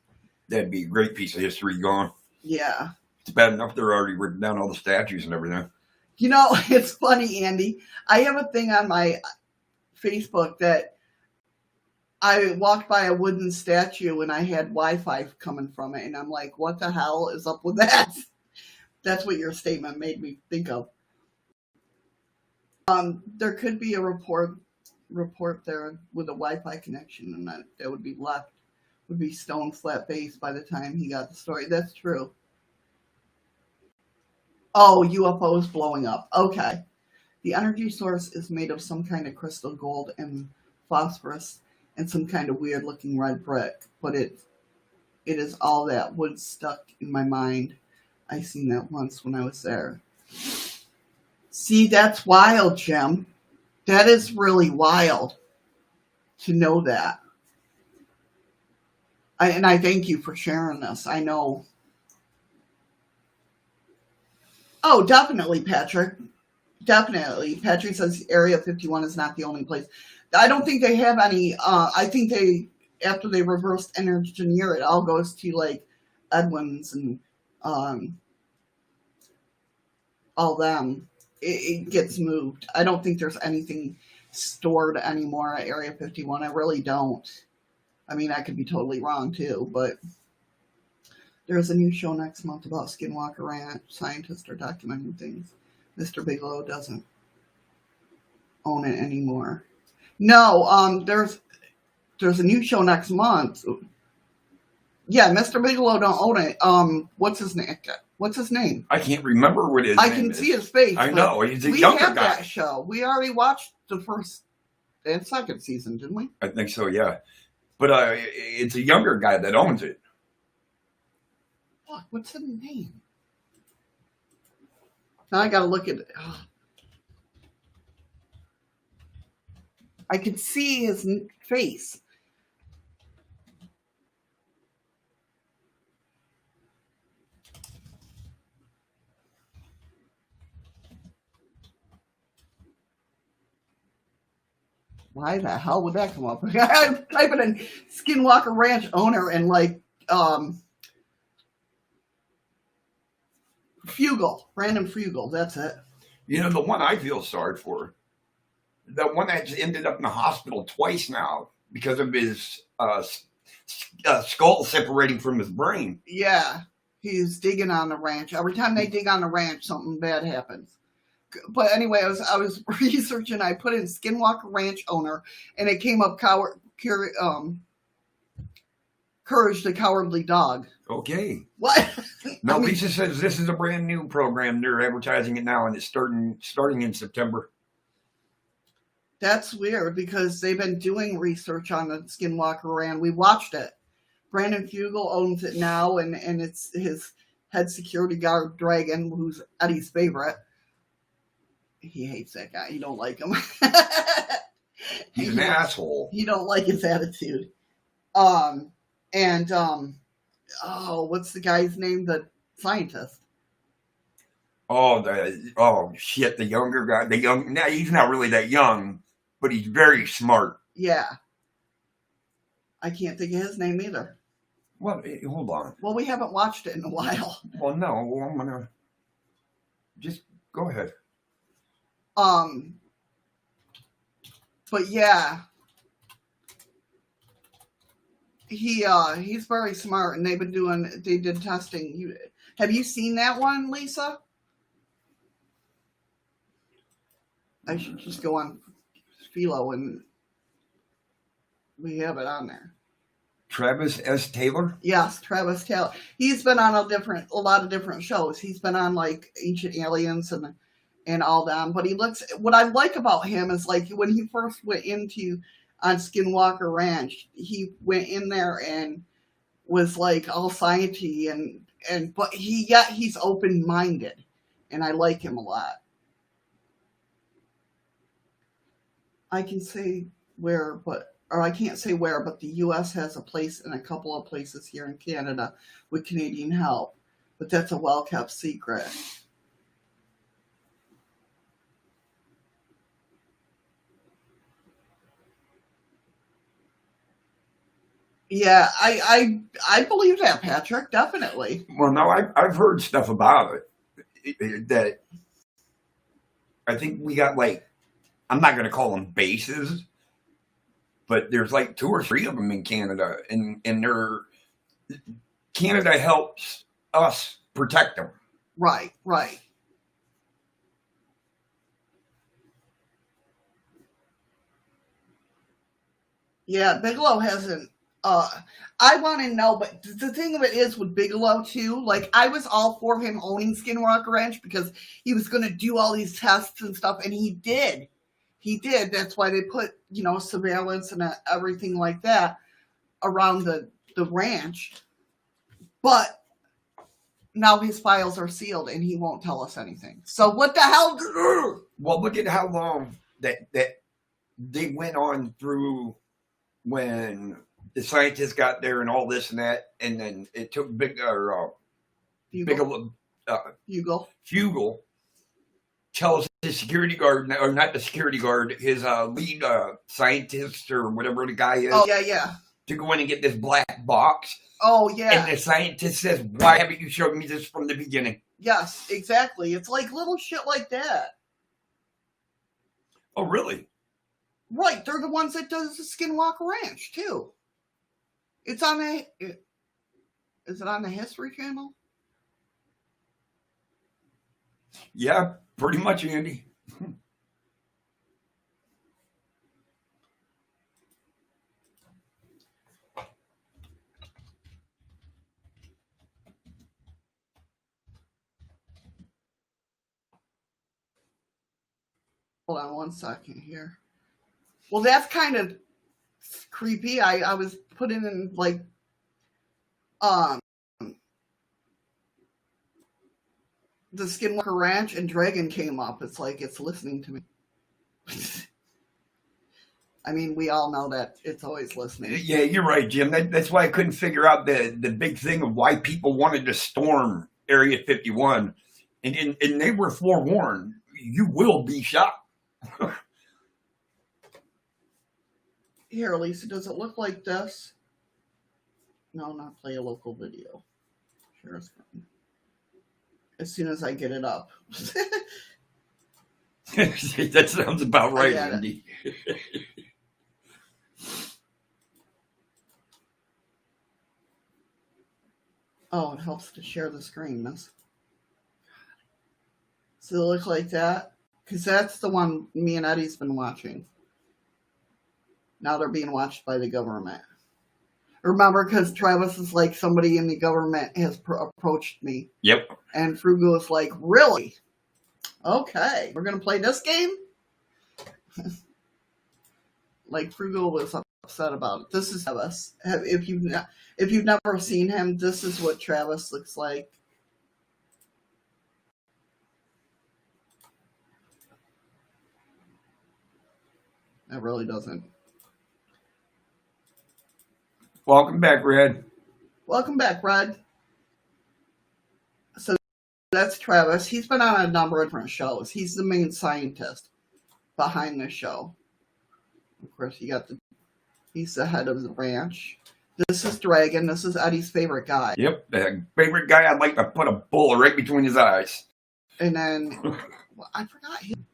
B: That'd be a great piece of history gone.
A: Yeah.
B: It's bad enough they're already written down all the statues and everything.
A: It's funny, Andy. I have a thing on my Facebook that I walked by a wooden statue and I had Wi-Fi coming from it, and I'm like, what the hell is up with that? That's what your statement made me think of. There could be a report there with a Wi-Fi connection, and that would be stone flat base by the time he got the story. That's true. Oh, UFOs blowing up. Okay. The energy source is made of some kind of crystal gold and phosphorus and some kind of weird looking red brick, but It is all that wood stuck in my mind. I seen that once when I was there. See, that's wild, Jim. That is really wild to know that. And I thank you for sharing this. I know. Oh, definitely, Patrick. Definitely. Patrick says Area 51 is not the only place. I don't think they have any. I think they, after they reversed engineer, it all goes to like Edwins and all them. It gets moved. I don't think there's anything stored anymore at Area 51. I really don't. I mean, I could be totally wrong too, but there's a new show next month about Skinwalker Ranch. Scientists are documenting things. Mr. Bigelow doesn't own it anymore. No, there's a new show next month. Yeah, Mr. Bigelow don't own it. What's his name? What's his name?
B: I can't remember what his name is.
A: I can see his face.
B: I know. He's a
A: we
B: younger
A: have
B: guy.
A: That show. We already watched the first and second season, didn't we?
B: I think so, yeah. But it's a younger guy that owns it.
A: Fuck, what's his name? Now I gotta look at it. Oh. I could see his face. Why the hell would that come up? I'm typing in Skinwalker Ranch owner and like Fugel, Brandon Fugel. That's it.
B: You know, the one I feel sorry for, the one that's ended up in the hospital twice now because of his skull separating from his brain.
A: Yeah, he's digging on the ranch. Every time they dig on the ranch, something bad happens. But anyway, I was researching. I put in Skinwalker Ranch owner, and it came up Courage the Cowardly Dog.
B: Okay.
A: What?
B: No, Lisa says this is a brand new program. They're advertising it now, and it's starting in September.
A: That's weird because they've been doing research on the Skinwalker Ranch. We watched it. Brandon Fugel owns it now, and it's his head security guard, Dragon, who's Eddie's favorite. He hates that guy. He don't like him.
B: He's an asshole.
A: He don't like his attitude. What's the guy's name? The scientist.
B: The younger guy. Now he's not really that young, but he's very smart.
A: Yeah. I can't think of his name either.
B: Well, hold on.
A: Well, we haven't watched it in a while.
B: Well, no. Well, I'm gonna just go ahead.
A: But yeah, he's very smart, and they did testing. Have you seen that one, Lisa? I should just go on Philo, and we have it on there.
B: Travis S. Taylor?
A: Yes, Travis Taylor. He's been on a lot of different shows. He's been on like Ancient Aliens and all them. But what I like about him is like when he first went on Skinwalker Ranch, he went in there and was like all sciencey but he's open-minded, and I like him a lot. I can't say where, but the U.S. has a place and a couple of places here in Canada with Canadian help, but that's a well-kept secret. Yeah, I believe that, Patrick. Definitely.
B: Well, no, I've heard stuff about it that I think we got like, I'm not going to call them bases, but there's like 2 or 3 of them in Canada, and Canada helps us protect them.
A: Right. Yeah, Bigelow hasn't. I want to know, but the thing of it is with Bigelow too, like I was all for him owning Skinwalker Ranch because he was going to do all these tests and stuff, and he did. That's why they put, surveillance and everything like that around the ranch. But now his files are sealed and he won't tell us anything. So what the hell?
B: Well, look at how long that they went on through when the scientists got there and all this and that, and then it took Fugel tells his security guard, or not the security guard, his lead scientist or whatever the guy is.
A: Oh, yeah.
B: To go in and get this black box.
A: Oh, yeah.
B: And the scientist says, why haven't you showed me this from the beginning?
A: Yes, exactly. It's like little shit like that.
B: Oh, really?
A: Right. They're the ones that does the Skinwalker Ranch, too. It's on is it on the History Channel?
B: Yeah, pretty much, Andy.
A: Hold on one second here. Well, that's kind of creepy. I was putting in like the Skinwalker Ranch and Dragon came up. It's like it's listening to me. I mean, we all know that it's always listening.
B: Yeah, you're right, Jim. That's why I couldn't figure out the big thing of why people wanted to storm Area 51. And they were forewarned, you will be shot.
A: Here, Lisa, does it look like this? No, not play a local video. Share a screen. As soon as I get it up.
B: That sounds about right, Andy.
A: Oh, it helps to share the screen. Does it look like that? Because that's the one me and Eddie's been watching. Now they're being watched by the government. Remember, because Travis is like, somebody in the government has approached me.
B: Yep.
A: And Frugal is like, really? Okay, we're going to play this game? Like, Frugal was upset about it. This is Travis. If you've never seen him, this is what Travis looks like. It really doesn't.
B: Welcome back, Red.
A: Welcome back, Red. So that's Travis. He's been on a number of different shows. He's the main scientist behind the show. Of course, he's the head of the ranch. This is Dragon. This is Eddie's favorite guy.
B: Yep, the favorite guy. I'd like to put a bullet right between his eyes.
A: And then, well, I forgot him.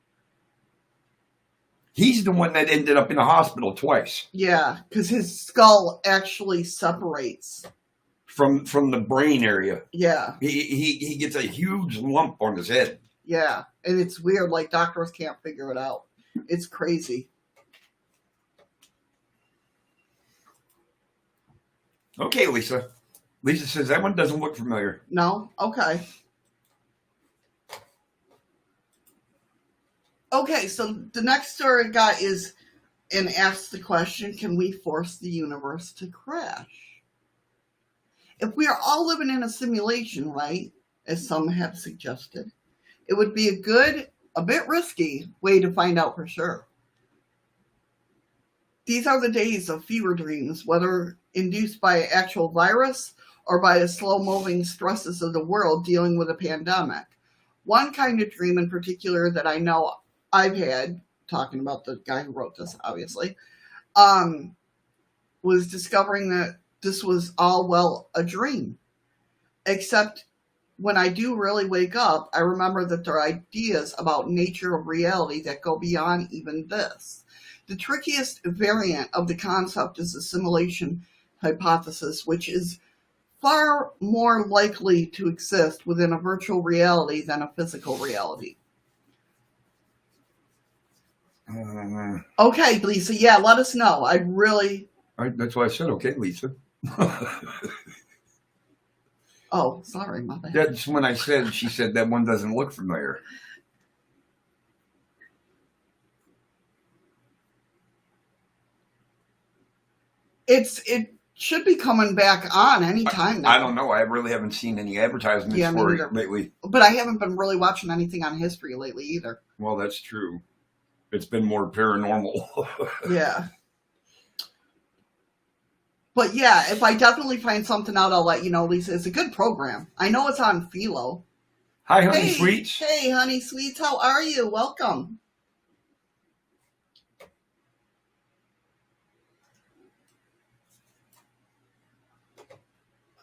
B: He's the one that ended up in the hospital twice.
A: Yeah, because his skull actually separates
B: from the brain area.
A: Yeah,
B: he gets a huge lump on his head.
A: Yeah, and it's weird. Like, doctors can't figure it out. It's crazy.
B: Okay, Lisa. Lisa says that one doesn't look familiar.
A: No? Okay. Okay, so the next story I got is, and asks the question, can we force the universe to crash? If we are all living in a simulation, right, as some have suggested, it would be a bit risky way to find out for sure. These are the days of fever dreams, whether induced by an actual virus or by the slow-moving stresses of the world dealing with a pandemic. One kind of dream in particular that I know I've had, talking about the guy who wrote this, obviously, was discovering that this was all, well, a dream. Except when I do really wake up, I remember that there are ideas about nature of reality that go beyond even this. The trickiest variant of the concept is the simulation hypothesis, which is far more likely to exist within a virtual reality than a physical reality. Okay, Lisa. Yeah, let us know.
B: That's why I said, okay, Lisa.
A: Oh, sorry, my bad.
B: That's when she said that one doesn't look familiar.
A: should be coming back on anytime now.
B: I don't know. I really haven't seen any advertisements for it lately.
A: But I haven't been really watching anything on history lately either.
B: Well, that's true. It's been more paranormal.
A: Yeah. But yeah, if I definitely find something out, I'll let you know, Lisa. It's a good program. I know it's on Philo.
B: Hi, Honey Sweets.
A: Hey, Honey Sweets. How are you? Welcome.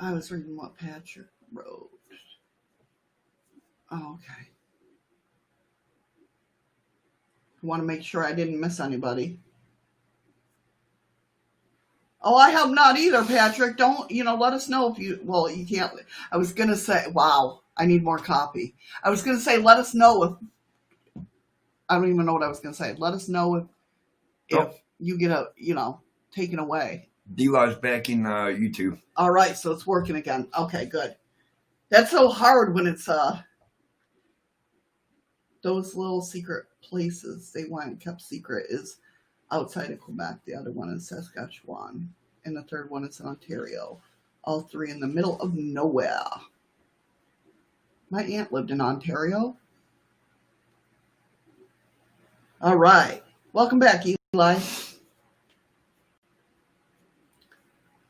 A: I was reading what Patrick wrote. Oh, okay. I want to make sure I didn't miss anybody. Oh, I have not either, Patrick. Don't, let us know if you can't. I was going to say, wow, I need more copy. I was going to say, let us know if, I don't even know what I was going to say. Let us know if you get taken away.
B: dlive's back in YouTube.
A: All right, so it's working again. Okay, good. That's so hard when it's those little secret places they went and kept secret is outside of Quebec. The other one is Saskatchewan. And the third one is in Ontario. All three in the middle of nowhere. My aunt lived in Ontario. All right. Welcome back, Eli.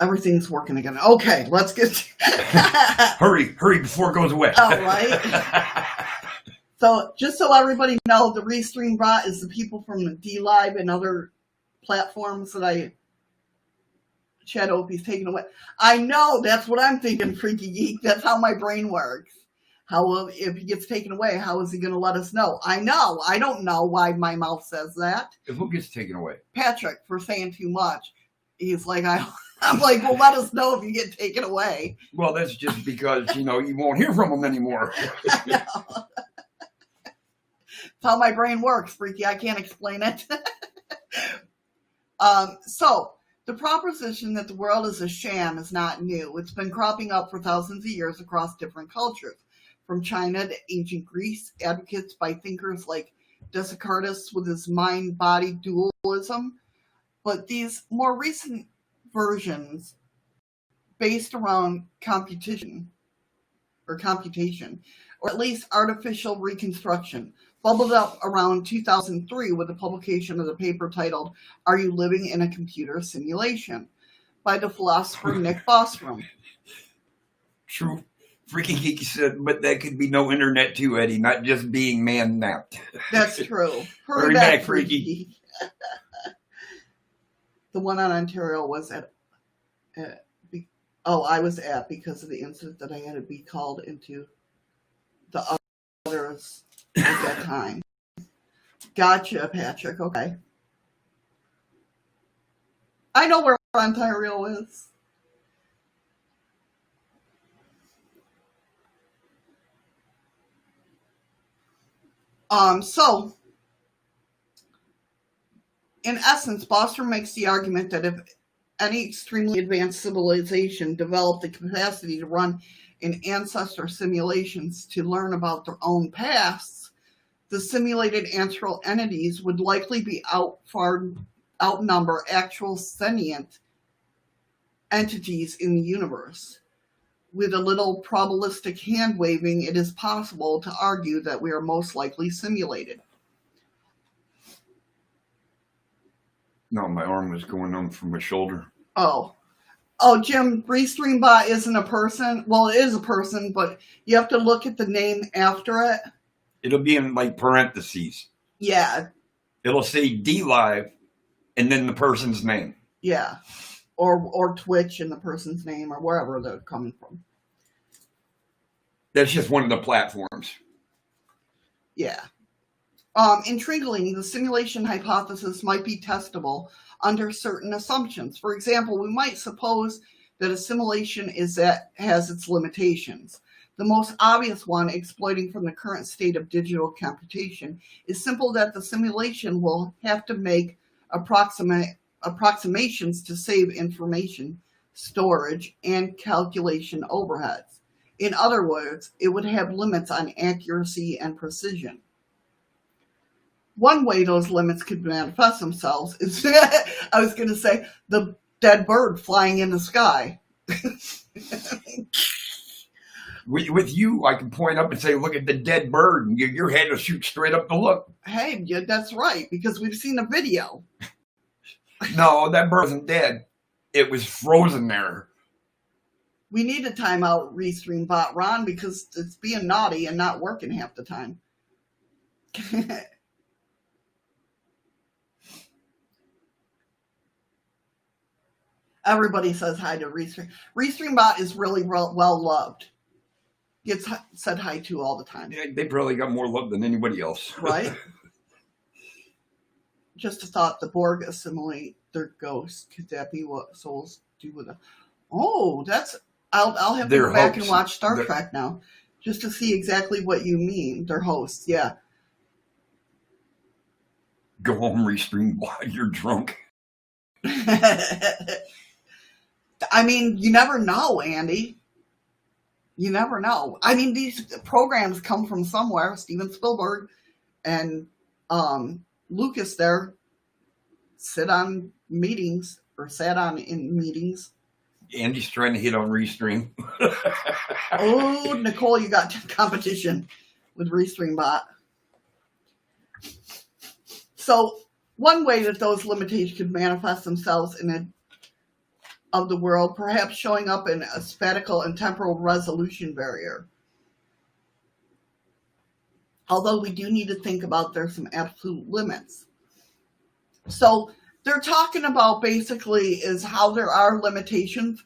A: Everything's working again. Okay, let's get...
B: Hurry before it goes away.
A: All right. So, just so everybody knows, the Restream bot is the people from the dlive and other platforms that Shadow Opie's taken away. I know, that's what I'm thinking, Freaky Geek. That's how my brain works. If he gets taken away, how is he going to let us know? I know. I don't know why my mouth says that.
B: Who gets taken away?
A: Patrick, for saying too much. He's like, I'm like, well, let us know if you get taken away.
B: Well, that's just because, you won't hear from him anymore.
A: I know. That's how my brain works, Freaky. I can't explain it. So, the proposition that the world is a sham is not new. It's been cropping up for thousands of years across different cultures. From China to ancient Greece, advocates by thinkers like Descartes with his mind-body dualism. But these more recent versions, based around computation, or at least artificial reconstruction, bubbled up around 2003 with the publication of the paper titled, Are You Living in a Computer Simulation? By the philosopher Nick Bostrom.
B: True. Freaky Geek said, but that could be no internet too, Eddie, not just being man-napped.
A: That's true.
B: Hurry back, Freaky.
A: The one on Ontario was I was at because of the incident that I had to be called into the others at that time. Gotcha, Patrick. Okay. I know where Ontario is. So, in essence, Bostrom makes the argument that if any extremely advanced civilization developed the capacity to run in ancestor simulations to learn about their own pasts, the simulated astral entities would likely be outnumber actual sentient entities in the universe. With a little probabilistic hand-waving, it is possible to argue that we are most likely simulated.
B: No, my arm was going on from my shoulder.
A: Oh, Jim, Restreambot isn't a person. Well, it is a person, but you have to look at the name after it.
B: It'll be in like parentheses.
A: Yeah.
B: It'll say dlive and then the person's name.
A: Yeah. Or Twitch and the person's name or wherever they're coming from.
B: That's just one of the platforms.
A: Yeah. Intriguingly, the simulation hypothesis might be testable under certain assumptions. For example, we might suppose that a simulation has its limitations. The most obvious one, exploiting from the current state of digital computation, is simple that the simulation will have to make approximations to save information, storage, and calculation overheads. In other words, it would have limits on accuracy and precision. One way those limits could manifest themselves is, I was going to say, the dead bird flying in the sky.
B: With you, I can point up and say, look at the dead bird, and your head will shoot straight up to look.
A: Hey, yeah, that's right, because we've seen a video.
B: No, that bird wasn't dead. It was frozen there.
A: We need to time out Restream Bot, Ron, because it's being naughty and not working half the time. Everybody says hi to Restream. Restream Bot is really well loved. Gets said hi to all the time.
B: Yeah, they probably got more love than anybody else.
A: Right? Just a thought, the Borg assimilate their ghosts. Could that be what souls do with them? Oh, that's... I'll have to go back and watch Star Trek now, just to see exactly what you mean. They're hosts, yeah.
B: Go home, Restream Bot. You're drunk.
A: I mean, you never know, Andy. You never know. I mean, these programs come from somewhere. Steven Spielberg and Lucas there sat on in meetings.
B: Andy's trying to hit on Restream.
A: Oh, Nicole, you got competition with Restream Bot. So one way that those limitations could manifest themselves of the world, perhaps showing up in a spatial and temporal resolution barrier. Although we do need to think about there's some absolute limits. So they're talking about basically is how there are limitations,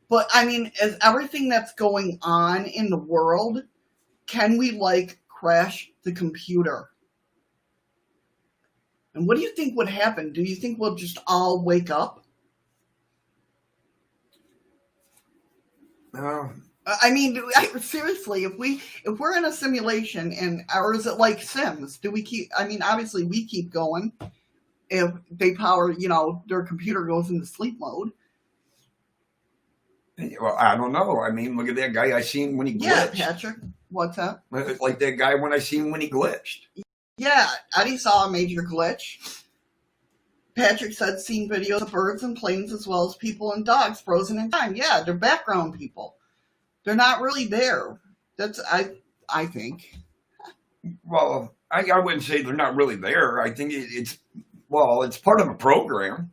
A: but I mean, is everything that's going on in the world, can we crash the computer? And what do you think would happen? Do you think we'll just all wake up? I mean, seriously, if we're in a simulation or is it like Sims? Do we keep? I mean, obviously we keep going. If they power, their computer goes into sleep mode.
B: Well, I don't know. I mean, look at that guy I seen when he glitched.
A: Yeah, Patrick, what's that?
B: Like that guy when I seen when he glitched.
A: Yeah, Eddie saw a major glitch. Patrick said seen videos of birds and planes as well as people and dogs frozen in time. Yeah, they're background people. They're not really there. That's I think.
B: Well, I wouldn't say they're not really there. I think it's part of a program.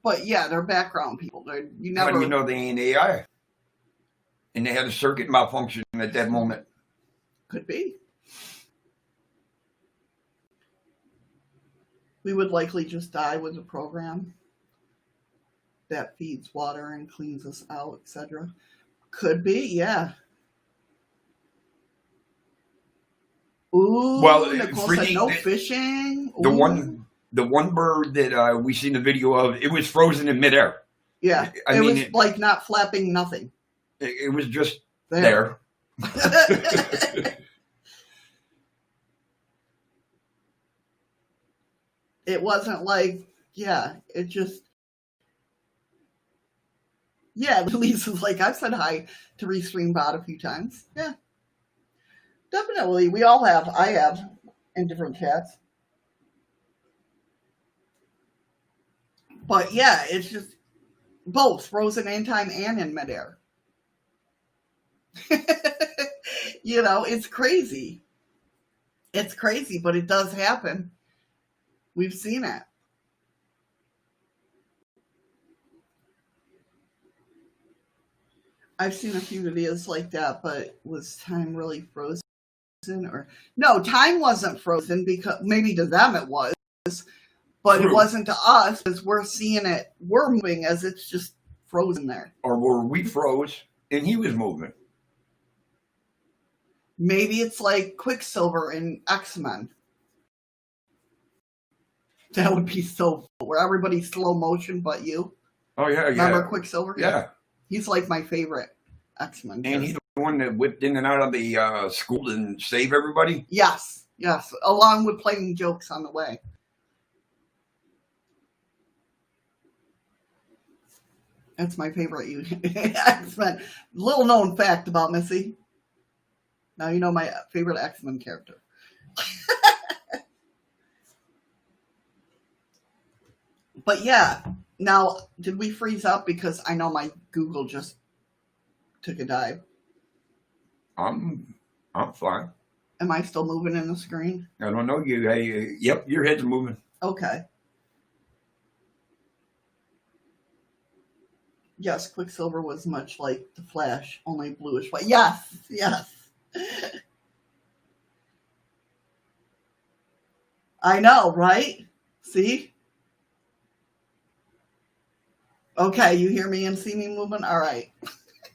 A: But yeah, they're background people. How do you
B: know they ain't AI? And they had a circuit malfunction at that moment.
A: Could be. We would likely just die with a program that feeds water and cleans us out, etc. Could be, yeah. Ooh, well, Nicole said no fishing. Ooh.
B: The one bird that we seen the video of, it was frozen in midair.
A: Yeah, it was not flapping, nothing.
B: It was just there.
A: It wasn't it just... Yeah, Lisa's I've said hi to Restream Bot a few times. Yeah. Definitely. We all have. I have in different chats. But yeah, it's just both frozen in time and in midair. It's crazy. It's crazy, but it does happen. We've seen it. I've seen a few videos like that, but was time really frozen? Or no, time wasn't frozen, because maybe to them it was, but True. It wasn't to us, because we're seeing it. We're moving as it's just frozen there.
B: Or were we froze and he was moving?
A: Maybe it's like Quicksilver in X-Men. That would be so cool, where everybody's slow motion but you.
B: Oh, yeah.
A: Remember Quicksilver?
B: Yeah.
A: He's my favorite X-Men.
B: And he's the one that whipped in and out of the school and save everybody?
A: Yes. Along with playing jokes on the way. That's my favorite X-Men. Little known fact about Missy. Now you know my favorite X-Men character. But yeah, Now, did we freeze up? Because I know my Google just took a dive.
B: I'm fine.
A: Am I still moving in the screen?
B: I don't know you. Hey, yep, your head's moving.
A: Okay. Yes, Quicksilver was much like the Flash, only bluish white. Yes, yes. I know, right? See? Okay, you hear me and see me moving? All right.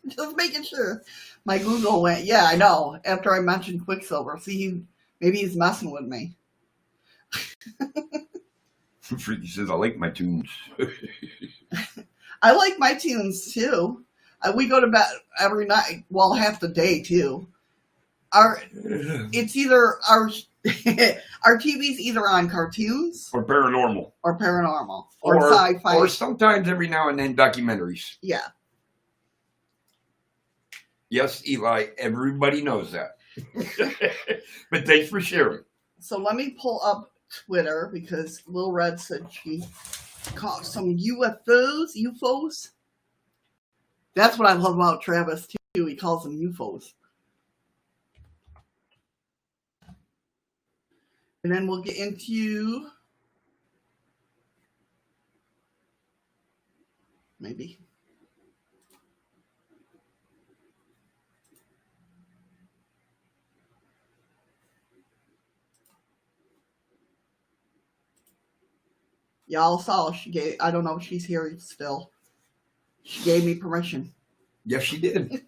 A: Just making sure. My Google went, yeah, I know, after I mentioned Quicksilver. See, maybe he's messing with me.
B: Freaky says, I like my tunes.
A: I like my tunes, too. We go to bed every night, well, half the day, too. It's either our TV's either on cartoons
B: or paranormal
A: or sci-fi,
B: or sometimes every now and then documentaries.
A: Yeah.
B: Yes, Eli, everybody knows that. But thanks for sharing.
A: So let me pull up Twitter because Lil Red said she caught some UFOs. That's what I love about Travis too. He calls them UFOs. And then we'll get into maybe. Y'all saw she gave, I don't know if she's here still. She gave me permission.
B: Yes, she did.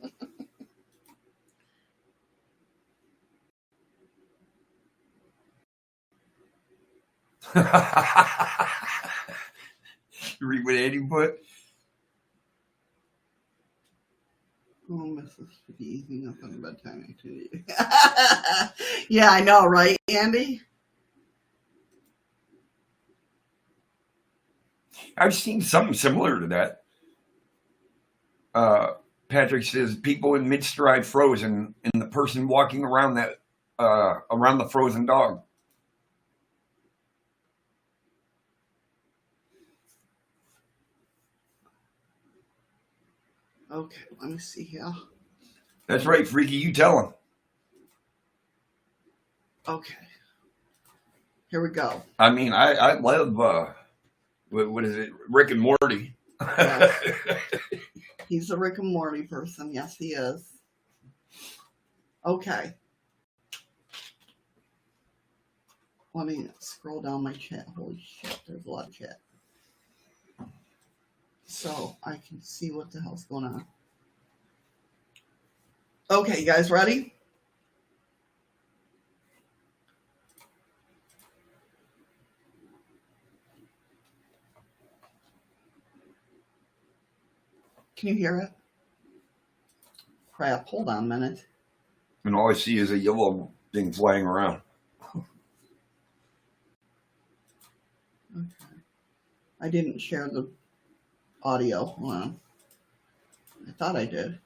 B: Read what Andy put.
A: Oh, Mrs. Fatigue, nothing about time activity. Yeah, I know, right, Andy?
B: I've seen something similar to that. Patrick says people in mid-stride frozen and the person walking around that around the frozen dog.
A: Okay, let me see here.
B: That's right, Freaky. You tell him.
A: Okay. Here we go.
B: I mean, I love, what is it, Rick and Morty.
A: Yes. He's a Rick and Morty person. Yes, he is. Okay. Let me scroll down my chat. Holy shit, there's a lot of chat. So I can see what the hell's going on. Okay, you guys ready? Can you hear it? Crap, hold on a minute.
B: And all I see is a yellow thing flying around.
A: Okay. I didn't share the audio. Hold on. I thought I did.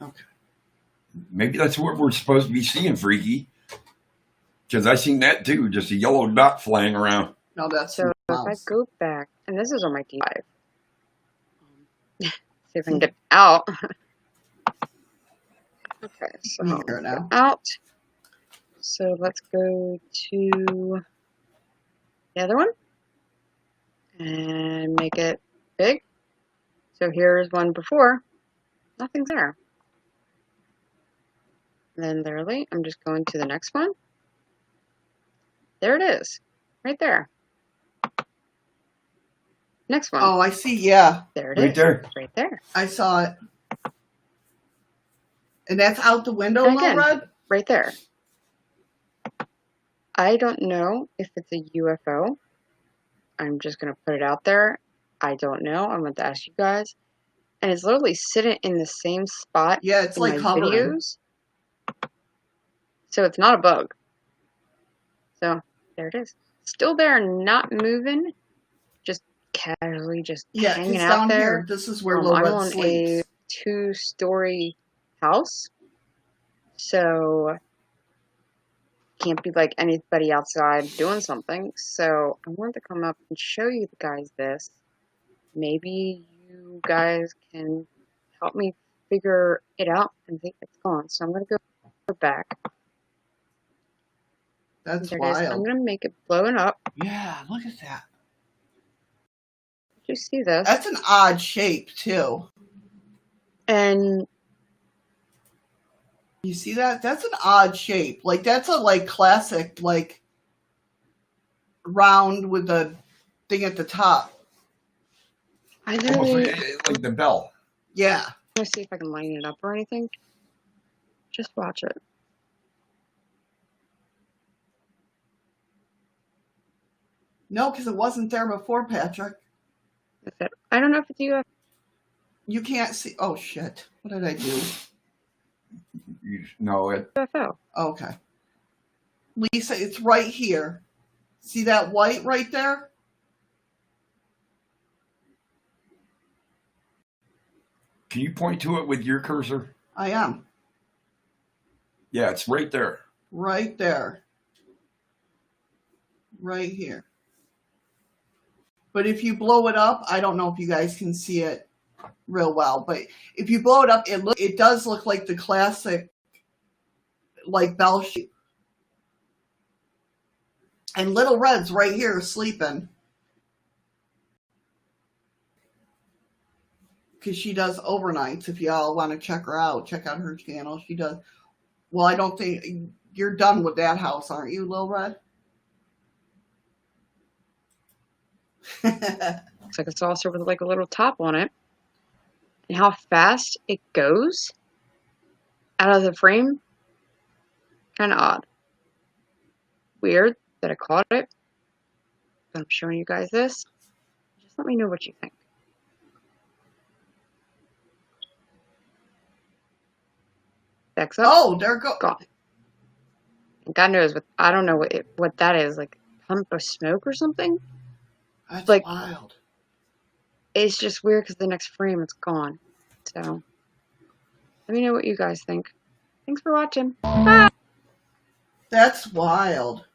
A: Okay.
B: Maybe that's what we're supposed to be seeing, Freaky. Because I seen that too, just a yellow dot flying around.
A: No, that's
C: so. If I go back, and this is on my dlive. See if I can get out. Okay, so
A: Can you hear it now?
C: Out. So let's go to the other one and make it big. So here's one before. Nothing's there. And then literally, I'm just going to the next one. There it is, right there. Next one.
A: Oh, I see. Yeah.
C: There it
B: Right
C: is.
B: there.
C: Right there.
A: I saw it. And that's out the window,
C: And
A: Lil
C: again,
A: Red?
C: right there. I don't know if it's a UFO. I'm just going to put it out there. I don't know. I'm going to ask you guys. And it's literally sitting in the same spot
A: Yeah, it's
C: in
A: like
C: my
A: hovering.
C: videos. So it's not a bug. So there it is. Still there, not moving. Just casually just
A: Yeah,
C: hanging
A: it's
C: out
A: down
C: there.
A: here. This is where Lil
C: I'm
A: Red
C: on
A: sleeps.
C: a 2-story house. So can't be like anybody outside doing something. So I wanted to come up and show you guys this. Maybe you guys can help me figure it out and think it's gone. So I'm gonna go back.
A: That's
C: There it is. I'm
A: wild.
C: gonna make it blowing up.
A: Yeah, look at that.
C: Did you see this?
A: That's an odd shape too.
C: And
A: You see that? That's an odd shape. Like that's a like classic like round with the thing at the top.
C: I
B: Almost
C: literally
B: like the bell.
A: Yeah.
C: want to see if I can line it up or anything. Just watch it.
A: No, because it wasn't there before, Patrick.
C: I don't know if it's UFO.
A: You can't see. Oh shit! What did I do?
B: You know it.
A: Okay. Lisa, it's right here. See that white right there?
B: Can you point to it with your cursor?
A: I am.
B: Yeah, it's right there.
A: Right there. Right here. But if you blow it up, I don't know if you guys can see it real well, but if you blow it up, it does look like the classic like bell shape. And Little Red's right here sleeping. Because she does overnights. If y'all want to check her out, check out her channel. She does. Well, I don't think you're done with that house, aren't you, Little Red?
C: Looks like a saucer with like a little top on it. And how fast it goes out of the frame. Kind of odd. Weird that I caught it. But I'm showing you guys this. Just let me know what you think. Backs up.
A: Oh, there it goes.
C: Gone. And God knows I don't know what that is. Like a pump of smoke or something.
A: That's
C: like-
A: wild.
C: It's just weird because the next frame it's gone. So let me know what you guys think. Thanks for watching. Bye.
A: That's wild.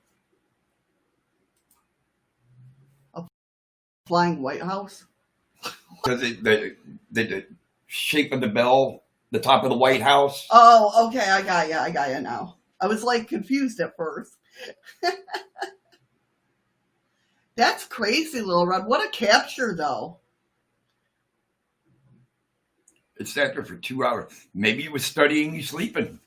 A: A flying White House?
B: Because the shape of the bell, the top of the White House.
A: Oh, okay. I got you now. I was like confused at first. That's crazy, Little Red. What a capture, though.
B: It sat there for 2 hours. Maybe it was studying you sleeping.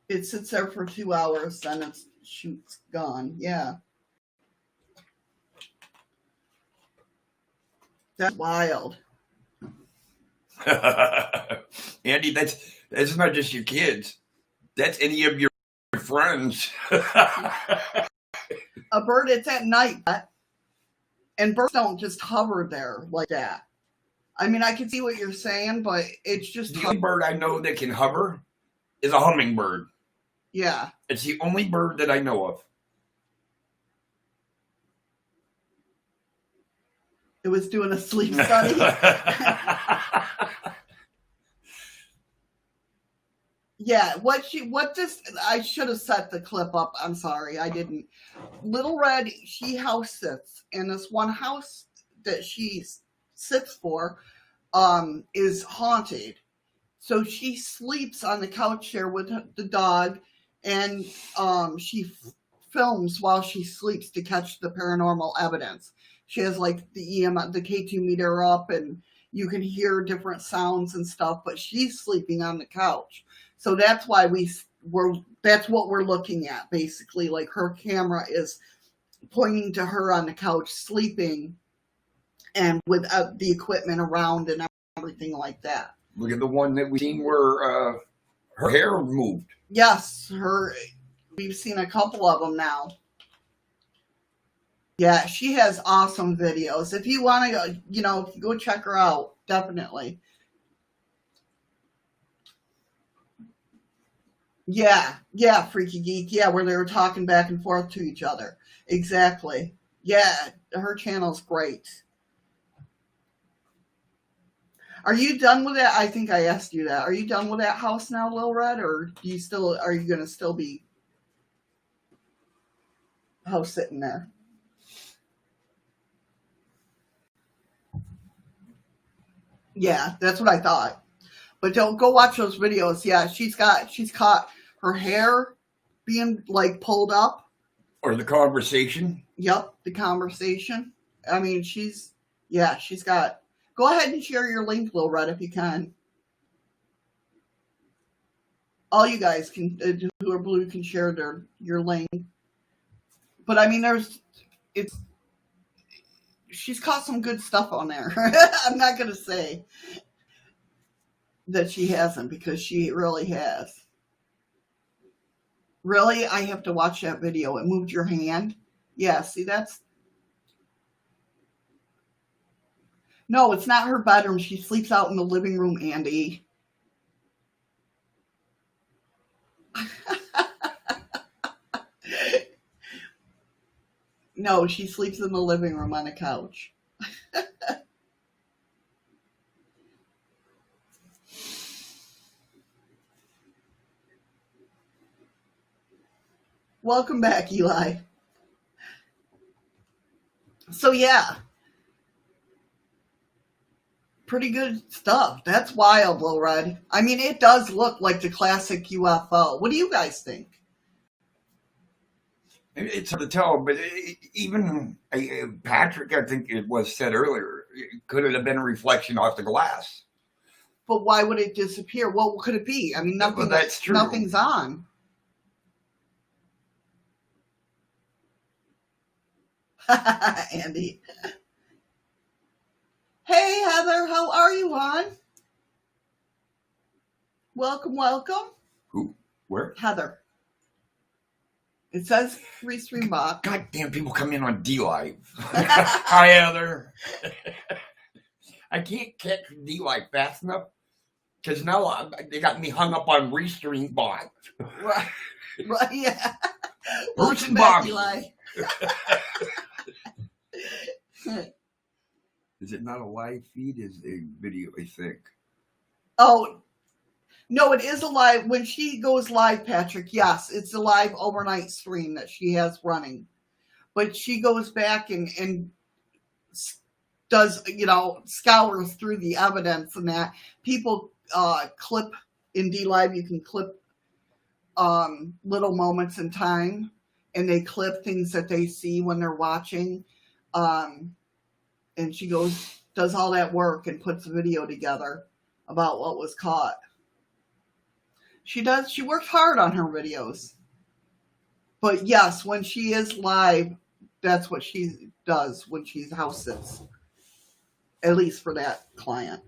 A: It sits there for 2 hours, then it's shoots gone. Yeah. That's wild.
B: Andy, that's not just your kids. That's any of your friends.
A: A bird, it's at night. And birds don't just hover there like that. I mean, I can see what you're saying, but it's just...
B: The only bird I know that can hover is a hummingbird.
A: Yeah.
B: It's the only bird that I know of.
A: It was doing a sleep study. Yeah, I should have set the clip up. I'm sorry, I didn't. Little Red, she house sits, and this one house that she sits for is haunted. So she sleeps on the couch there with the dog, and she films while she sleeps to catch the paranormal evidence. She has like the the K2 meter up, and you can hear different sounds and stuff, but she's sleeping on the couch. So that's why that's what we're looking at, basically. Like her camera is pointing to her on the couch sleeping, and with the equipment around and everything like that.
B: Look at the one that we've seen where her hair moved.
A: Yes, we've seen a couple of them now. Yeah, she has awesome videos. If you want to, go check her out, definitely. Yeah, Freaky Geek. Yeah, where they were talking back and forth to each other. Exactly. Yeah, her channel's great. Are you done with that? I think I asked you that. Are you done with that house now, Lil Red, or are you gonna still be house sitting there? Yeah, that's what I thought. But don't go watch those videos. Yeah, she's caught her hair being like pulled up.
B: Or the conversation.
A: Yep, the conversation. I mean, she's got. Go ahead and share your link, Lil Red, if you can. All you guys can who are blue can share your link. But I mean, she's caught some good stuff on there. I'm not gonna say that she hasn't, because she really has. Really, I have to watch that video. It moved your hand. Yeah, see, no, it's not her bedroom. She sleeps out in the living room, Andy. No, she sleeps in the living room on a couch. Welcome back, Eli. So yeah, pretty good stuff. That's wild, Lil Red. I mean, it does look like the classic UFO. What do you guys think?
B: It's hard to tell, but even Patrick, I think it was said earlier, could it have been a reflection off the glass?
A: But why would it disappear? What could it be? I mean,
B: Well, that's true.
A: Nothing's on. Andy. Hey, Heather, how are you, hon? Welcome.
B: Who? Where?
A: Heather. It says Restream bot.
B: Goddamn, people come in on dlive. Hi, Heather. I can't catch dlive fast enough because now they got me hung up on Restream bot.
A: Right, yeah.
B: Bruce and Bobby.
A: Eli.
B: Is it not a live feed? Is a video, I think.
A: Oh, no, it is a live. When she goes live, Patrick, yes, it's a live overnight stream that she has running. But she goes back and does, scours through the evidence, and that people clip in dlive. You can clip little moments in time, and they clip things that they see when they're watching. And she does all that work and puts a video together about what was caught. She works hard on her videos. But yes, when she is live, that's what she does when she's house sits. At least for that client.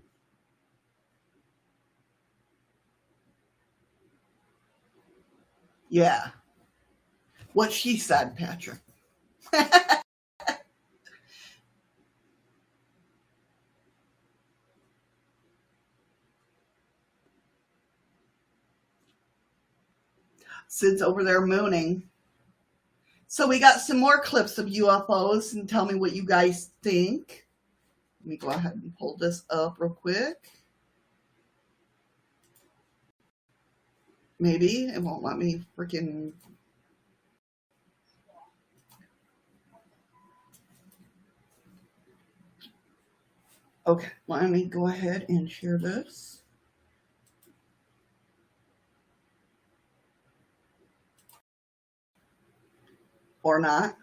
A: Yeah. What she said, Patrick. Sid's over there mooning. So we got some more clips of UFOs, and tell me what you guys think. Let me go ahead and pull this up real quick. Maybe it won't let me freaking... Okay, let me go ahead and share this. Or not.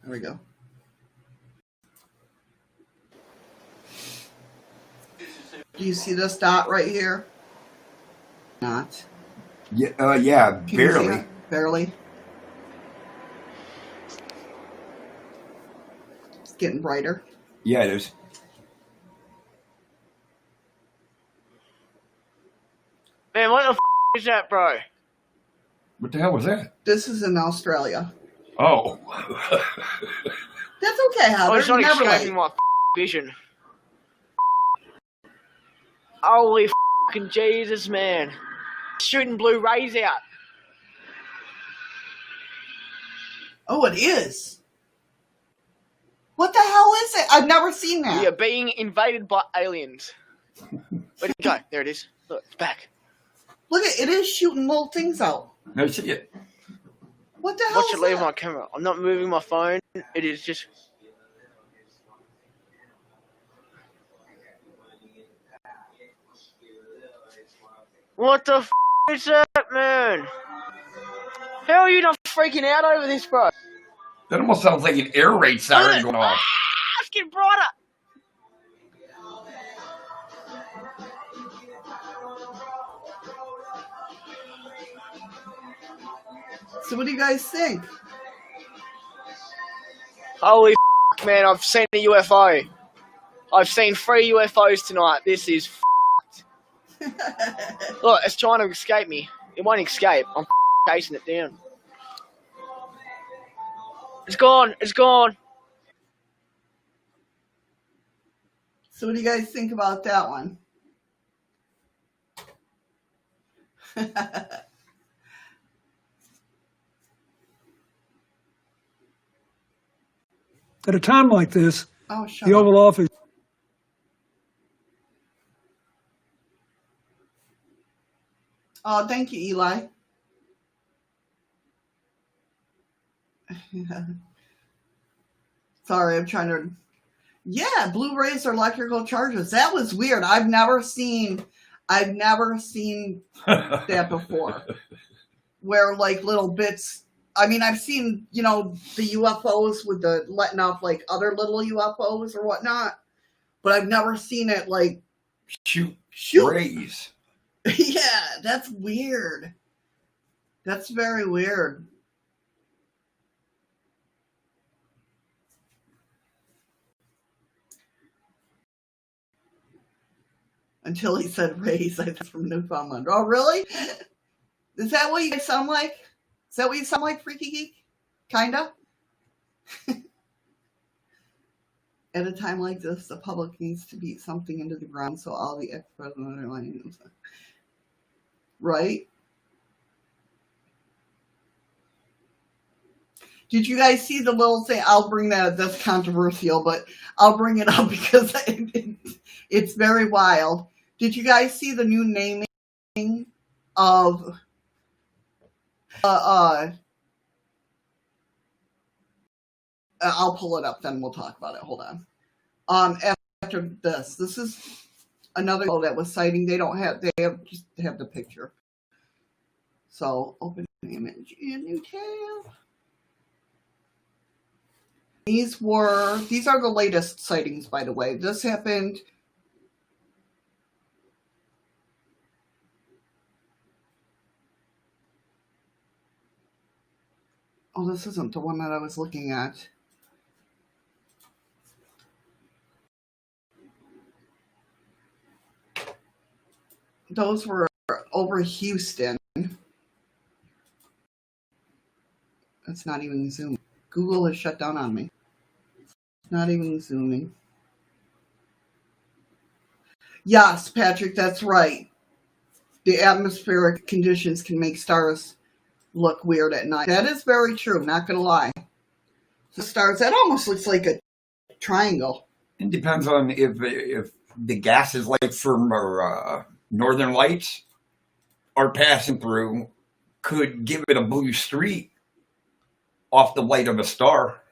A: There we go. Do you see this dot right here? Not.
B: Yeah, yeah,
A: Can
B: barely.
A: you see it? Barely. It's getting brighter.
B: Yeah, it is.
D: Man, what the is that, bro?
B: What the hell was that?
A: This is in Australia.
B: Oh.
A: That's okay, Heather.
D: I was not
A: Never
D: escaping
A: late.
D: my vision. Holy fucking Jesus, man. Shooting blue rays out.
A: Oh, it is. What the hell is it? I've never seen that.
D: We are being invaded by aliens. Where'd it go? There it is. Look, it's back.
A: Look, it is shooting little things out.
B: No, see it.
A: What the hell
D: Watch it
A: is
D: leave
A: that?
D: my camera. I'm not moving my phone. It is just... What the f*** is that, man? How are you not freaking out over this, bro?
B: That almost sounds like an air raid siren going off.
D: Let's get brighter.
A: So what do you guys think?
D: Holy f***, man, I've seen a UFO. I've seen 3 UFOs tonight. This is f***ed. Look, it's trying to escape me. It won't escape. I'm chasing it down. It's gone. It's gone.
A: So what do you guys think about that one?
E: At a time like this,
A: Oh, shut
E: the
A: up.
E: Oval Office.
A: Oh, thank you, Eli. Sorry, I'm trying to... Yeah, Blu-rays or electrical charges. That was weird. I've never seen that before. Where like little bits... I mean, I've seen, the UFOs with the letting off like other little UFOs or whatnot. But I've never seen it like...
B: Shoot.
A: Shoot.
B: Rays.
A: Yeah, that's weird. That's very weird. Until he said raise, I think from Newfoundland. Oh, really? Is that what you guys sound like? Is that what you sound like, Freaky Geek? Kinda? At a time like this, the public needs to beat something into the ground so all the ex-presidents are lying. Right? Did you guys see the little thing? I'll bring that. That's controversial, but I'll bring it up because it's very wild. Did you guys see the new naming of I'll pull it up, then we'll talk about it. Hold on. After this is another that was citing. They just have the picture. So open image in new tab. These are the latest sightings, by the way. This happened. Oh, this isn't the one that I was looking at. Those were over Houston. That's not even zooming. Google has shut down on me. Not even zooming. Yes, Patrick, that's right. The atmospheric conditions can make stars look weird at night. That is very true, not going to lie. The stars, that almost looks like a triangle.
B: It depends on if the gases like from our northern lights are passing through, could give it a blue streak off the light of a star.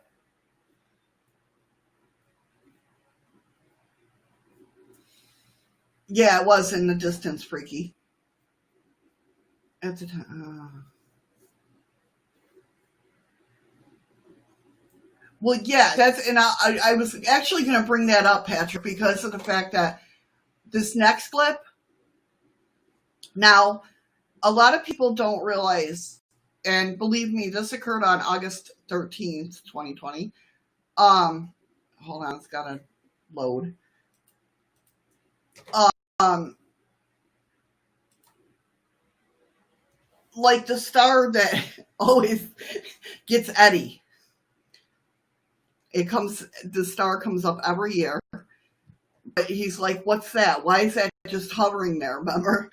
A: Yeah, it was in the distance, Freaky. At the time. Well, yeah, I was actually going to bring that up, Patrick, because of the fact that this next clip. Now, a lot of people don't realize, and believe me, this occurred on August 13th, 2020. Hold on, it's got to load. Like the star that always gets Eddie. The star comes up every year. But he's like, what's that? Why is that just hovering there, remember?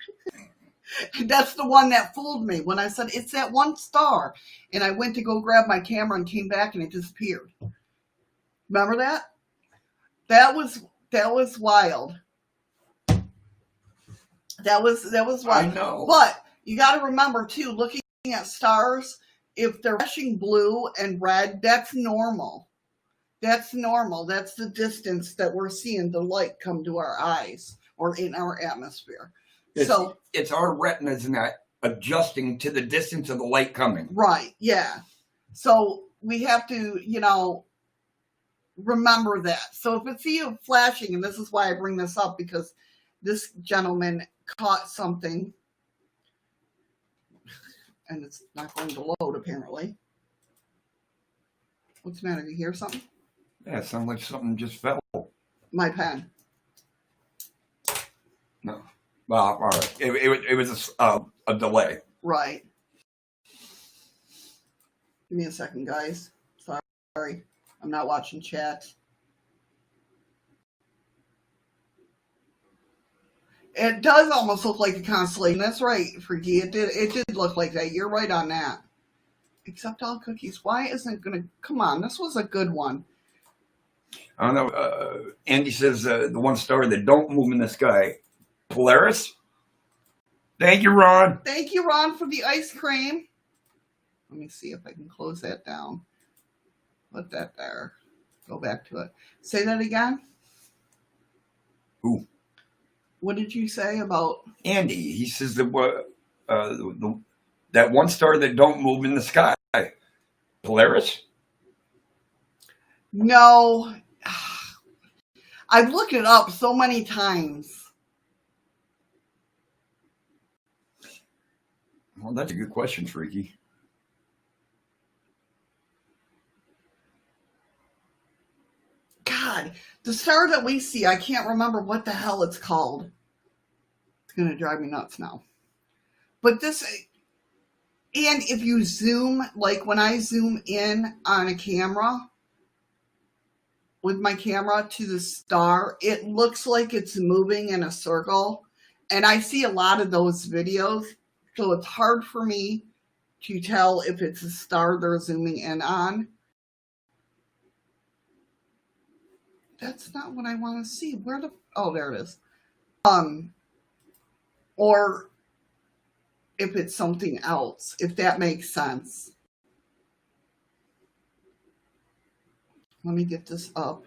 A: That's the one that fooled me when I said, it's that one star. And I went to go grab my camera and came back and it disappeared. Remember that? That was wild. That was wild.
B: I know.
A: But you got to remember too, looking at stars, if they're flashing blue and red, that's normal. That's normal. That's the distance that we're seeing the light come to our eyes or in our atmosphere.
B: It's our retinas not adjusting to the distance of the light coming.
A: Right, yeah. So we have to, remember that. So if it's you flashing, and this is why I bring this up, because this gentleman caught something, and it's not going to load, apparently. What's the matter? Do you hear something?
B: Yeah, it sounds like something just fell.
A: My pen.
B: No. Well, all right. It was a delay.
A: Right. Give me a second, guys. Sorry. I'm not watching chat. It does almost look like a constellation. That's right, Freaky. It did look like that. You're right on that. Accept all cookies. Why isn't it going to... Come on, this was a good one.
B: I don't know. Andy says the one star that don't move in the sky. Polaris? Thank you, Ron.
A: Thank you, Ron, for the ice cream. Let me see if I can close that down. Put that there. Go back to it. Say that again.
B: Who?
A: What did you say about...
B: Andy. He says that that one star that don't move in the sky. Polaris?
A: No. I've looked it up so many times.
B: Well, that's a good question, Freaky.
A: God, the star that we see, I can't remember what the hell it's called. It's going to drive me nuts now. But this, and if you zoom, like when I zoom in on a camera, with my camera to the star, it looks like it's moving in a circle. And I see a lot of those videos, so it's hard for me to tell if it's a star they're zooming in on. That's not what I want to see. Where the... Oh, there it is. Or if it's something else, if that makes sense. Let me get this up.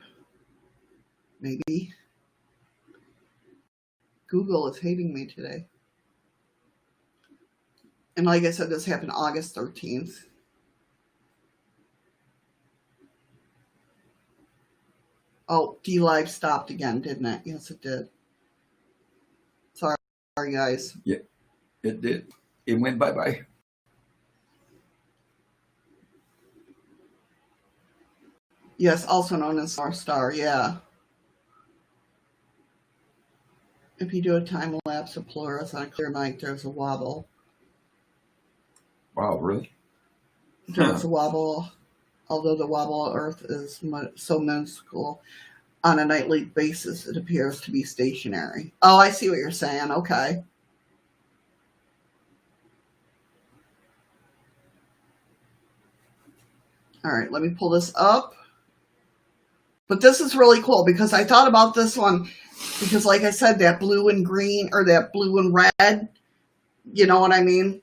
A: Maybe. Google is hating me today. And like I said, this happened August 13th. Oh, dlive stopped again, didn't it? Yes, it did. Sorry, guys.
B: Yeah, it did. It went bye-bye.
A: Yes, also known as North Star, yeah. If you do a time lapse of Polaris on a clear night, there's a wobble.
B: Wow, really?
A: There's a wobble, although the wobble of Earth is so minuscule. On a nightly basis, it appears to be stationary. Oh, I see what you're saying. Okay. All right, let me pull this up. But this is really cool because I thought about this one because, like I said, that blue and green or that blue and red, you know what I mean?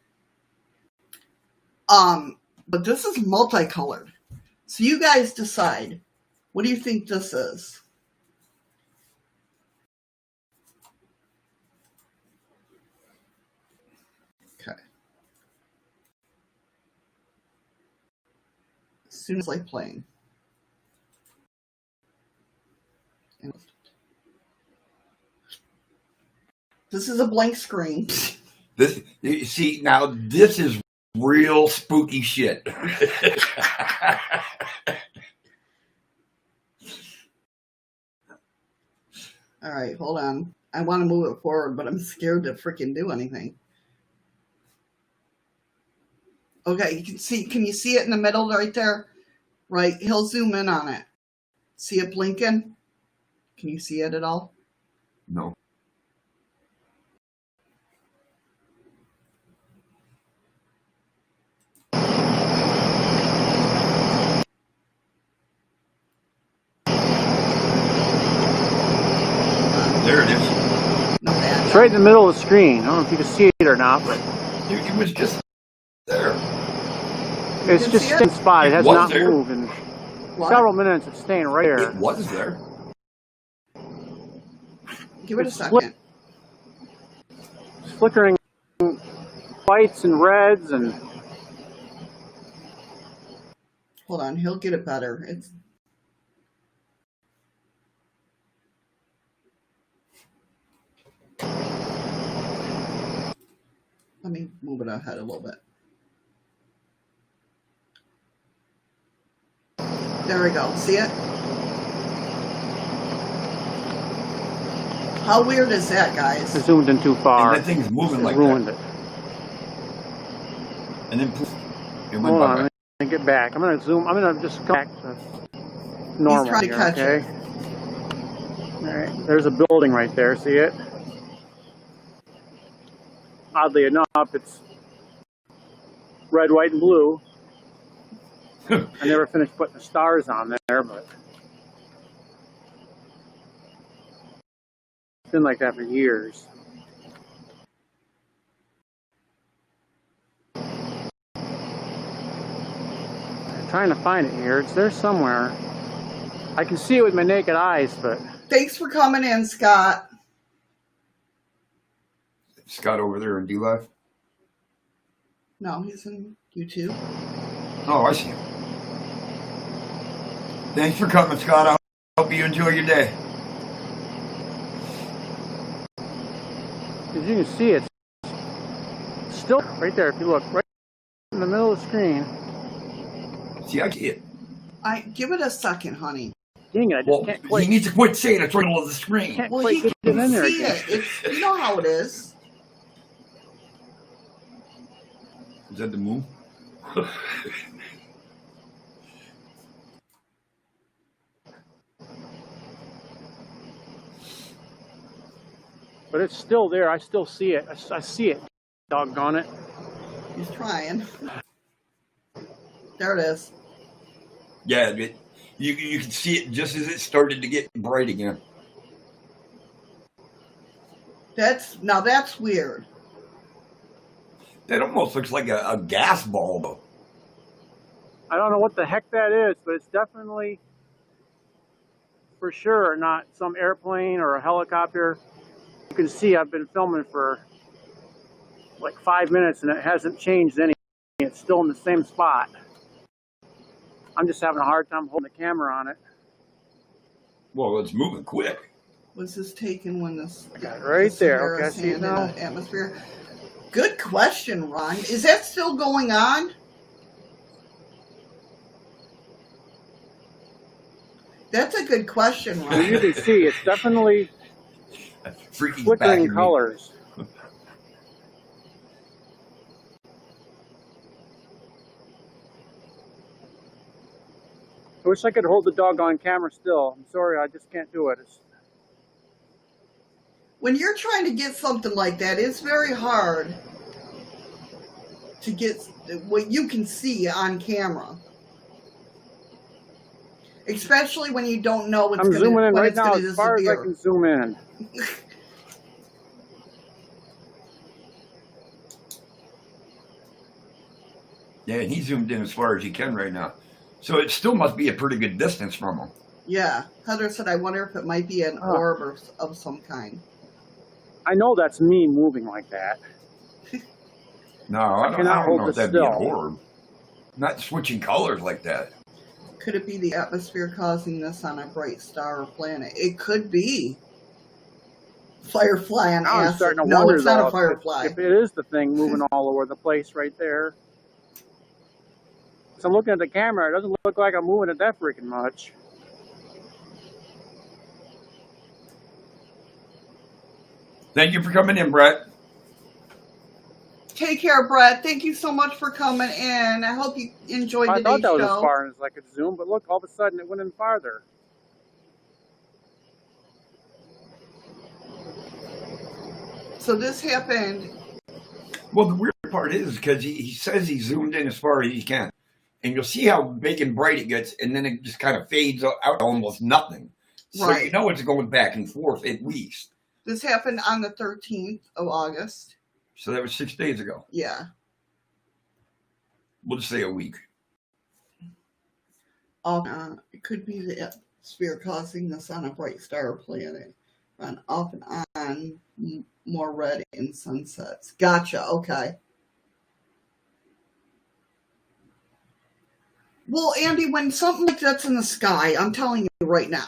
A: But this is multicolored. So you guys decide. What do you think this is? Okay. As soon as I playing. This is a blank screen.
B: This, you see, now this is real spooky shit.
A: All right, hold on. I want to move it forward, but I'm scared to freaking do anything. Okay, you can see. Can you see it in the middle right there? Right, he'll zoom in on it. See it blinking? Can you see it at all?
B: No.
E: right in the middle of the screen. I don't know if you can see it or not, but
B: It was just there.
E: it's
A: can
E: just
A: see it?
E: staying spot. It has
B: It was
E: not
B: there.
E: moved in
A: What?
E: several minutes. It's staying right there.
B: It was there.
A: Give it a
E: It's
A: second.
E: It's flickering whites and reds and
A: Hold on, he'll get it better. It's let me move it ahead a little bit. There we go. See it? How weird is that, guys?
E: it zoomed in too far.
B: And that thing's moving
E: It
B: like
E: ruined
B: that.
E: it.
B: And then poof, it went
E: Hold
B: by.
E: on, let me get back. I'm gonna zoom. I'm gonna just come back to normal.
A: He's trying to
E: here,
A: catch
E: okay?
A: it.
E: All right, there's a building right there. See it? Oddly enough, it's red, white, and blue. I never finished putting the stars on there, but it's been like that for years. I'm trying to find it here. It's there somewhere. I can see it with my naked eyes, but
A: Thanks for coming in, Scott.
B: Scott over there in dlive.
A: No, he's in YouTube.
B: Oh, I see him. Thanks for coming, Scott. I hope you enjoy your day.
E: as you can see, it's still right there. If you look, right in the middle of the screen.
B: See, I see it.
A: I give it a second, honey.
E: Dang it! I just
B: Well,
E: can't
B: he
E: quite.
B: needs to quit saying it's right in the middle of the screen.
E: Can't
A: Well,
E: quite
A: he
E: get it in
A: can
E: there
A: see
E: again.
A: it. It's, you know how it is.
B: Is that the moon?
E: But it's still there. I still see it. I see it. Doggone it.
A: He's trying. There it is.
B: Yeah, you can see it just as it started to get bright again.
A: Now that's weird.
B: That almost looks like a gas ball, though.
E: I don't know what the heck that is, but it's definitely, for sure, not some airplane or a helicopter. You can see I've been filming for like 5 minutes and it hasn't changed any. It's still in the same spot. I'm just having a hard time holding the camera on it.
B: Well, it's moving quick.
A: Was this taken when this
E: Got it right there. Okay, I see it
A: in
E: now.
A: the atmosphere? Good question, Ron. Is that still going on? That's a good question,
E: So
A: Ron.
E: you can see it's definitely
B: Freaking
E: flickering colors. I wish I could hold the doggone camera still. I'm sorry, I just can't do it.
A: When you're trying to get something like that, it's very hard to get what you can see on camera. Especially when you don't know what's
E: I'm
A: going
E: zooming in
A: when
E: right
A: it's
E: now
A: going to
E: as far as I
A: disappear.
E: can zoom in.
B: Yeah, and he zoomed in as far as he can right now. So it still must be a pretty good distance from him.
A: Yeah. Heather said, I wonder if it might be an orb of some kind.
E: I know that's me moving like that.
B: No, I don't
E: cannot hold
B: know if
E: this
B: that'd be an
E: still.
B: orb. Not switching colors like that.
A: Could it be the atmosphere causing this on a bright star or planet? It could be. Firefly on
E: Now I'm
A: acid.
E: starting to
A: No,
E: wonder,
A: it's not
E: though,
A: a firefly.
E: if it is the thing moving all over the place right there. So I'm looking at the camera, it doesn't look like I'm moving it that freaking much.
B: Thank you for coming in, Brett.
A: Take care, Brett. Thank you so much for coming in. I hope you enjoyed
E: I
A: today's
E: thought that was
A: show.
E: as far as I could zoom, but look, all of a sudden it went in farther.
A: So this happened.
B: Well, the weird part is because he says he zoomed in as far as he can. And you'll see how big and bright it gets, and then it just kind of fades out to almost nothing. So
A: Right.
B: you know it's going back and forth at least.
A: This happened on the 13th of August.
B: So that was 6 days ago.
A: Yeah.
B: We'll just say a week.
A: It could be the atmosphere causing the sun, a bright star planet, run off and on, more red in sunsets. Gotcha. Okay. Well, Andy, when something like that's in the sky, I'm telling you right now,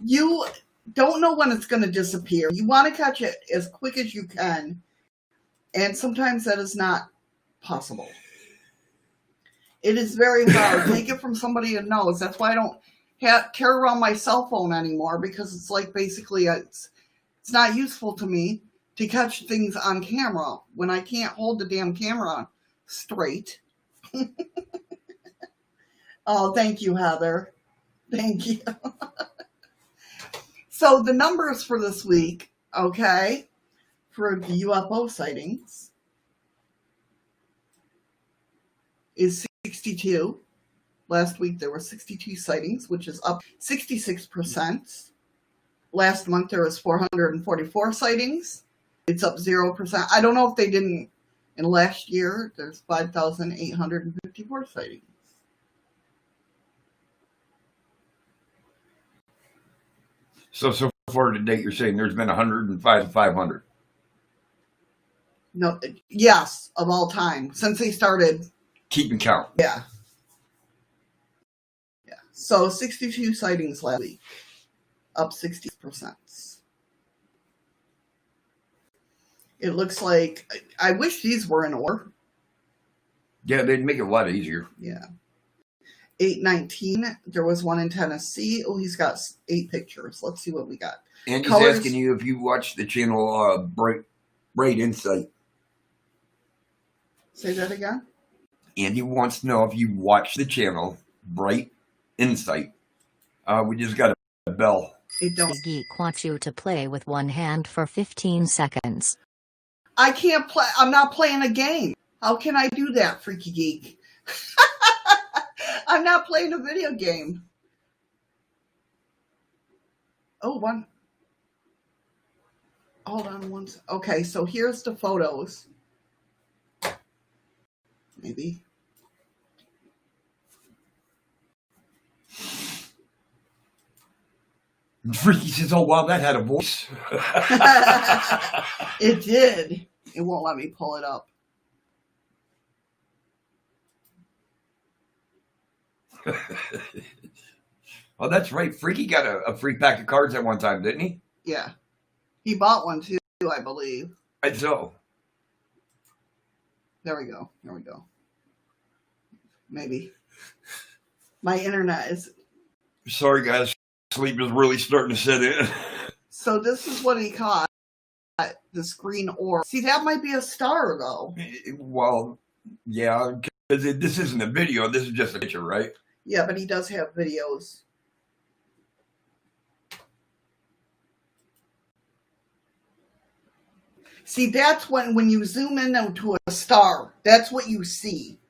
A: you don't know when it's going to disappear. You want to catch it as quick as you can, and sometimes that is not possible. It is very hard. Take it from somebody who knows. That's why I don't carry around my cell phone anymore, because it's like basically it's not useful to me to catch things on camera when I can't hold the damn camera straight. Oh, thank you, Heather. Thank you. So the numbers for this week, okay, for the UFO sightings is 62. Last week there were 62 sightings, which is up 66%. Last month there was 444 sightings. It's up 0%. I don't know if they didn't in last year. There's 5,854 sightings.
B: So far to date, you're saying there's been 105 to 500.
A: No, yes, of all time since they started
B: keeping count.
A: Yeah. So 62 sightings last week, up 60%. It looks like, I wish these were in order.
B: Yeah, they'd make it a lot easier.
A: Yeah. 819, there was one in Tennessee. Oh, he's got 8 pictures. Let's see what we got.
B: And he's
A: Colors.
B: asking you if you watched the channel Bright Insight.
A: Say that again?
B: Andy wants to know if you watched the channel Bright Insight. We just got a bell.
A: It don't.
F: Geek wants you to play with one hand for 15 seconds.
A: I can't play. I'm not playing a game. How can I do that, Freaky Geek? I'm not playing a video game. Oh, one. Hold on one second. Okay, so here's the photos. Maybe.
B: Freaky says, oh, wow, that had a voice.
A: It did. It won't let me pull it up.
B: Oh, that's right. Freaky got a free pack of cards at one time, didn't he?
A: Yeah. He bought one too, I believe.
B: So.
A: There we go. There we go. Maybe. My internet is...
B: Sorry, guys. Sleep is really starting to set in.
A: So this is what he caught. The screen orb. See, that might be a star, though.
B: Well, yeah, because this isn't a video. This is just a picture, right?
A: Yeah, but he does have videos. See, that's when you zoom in to a star, that's what you see.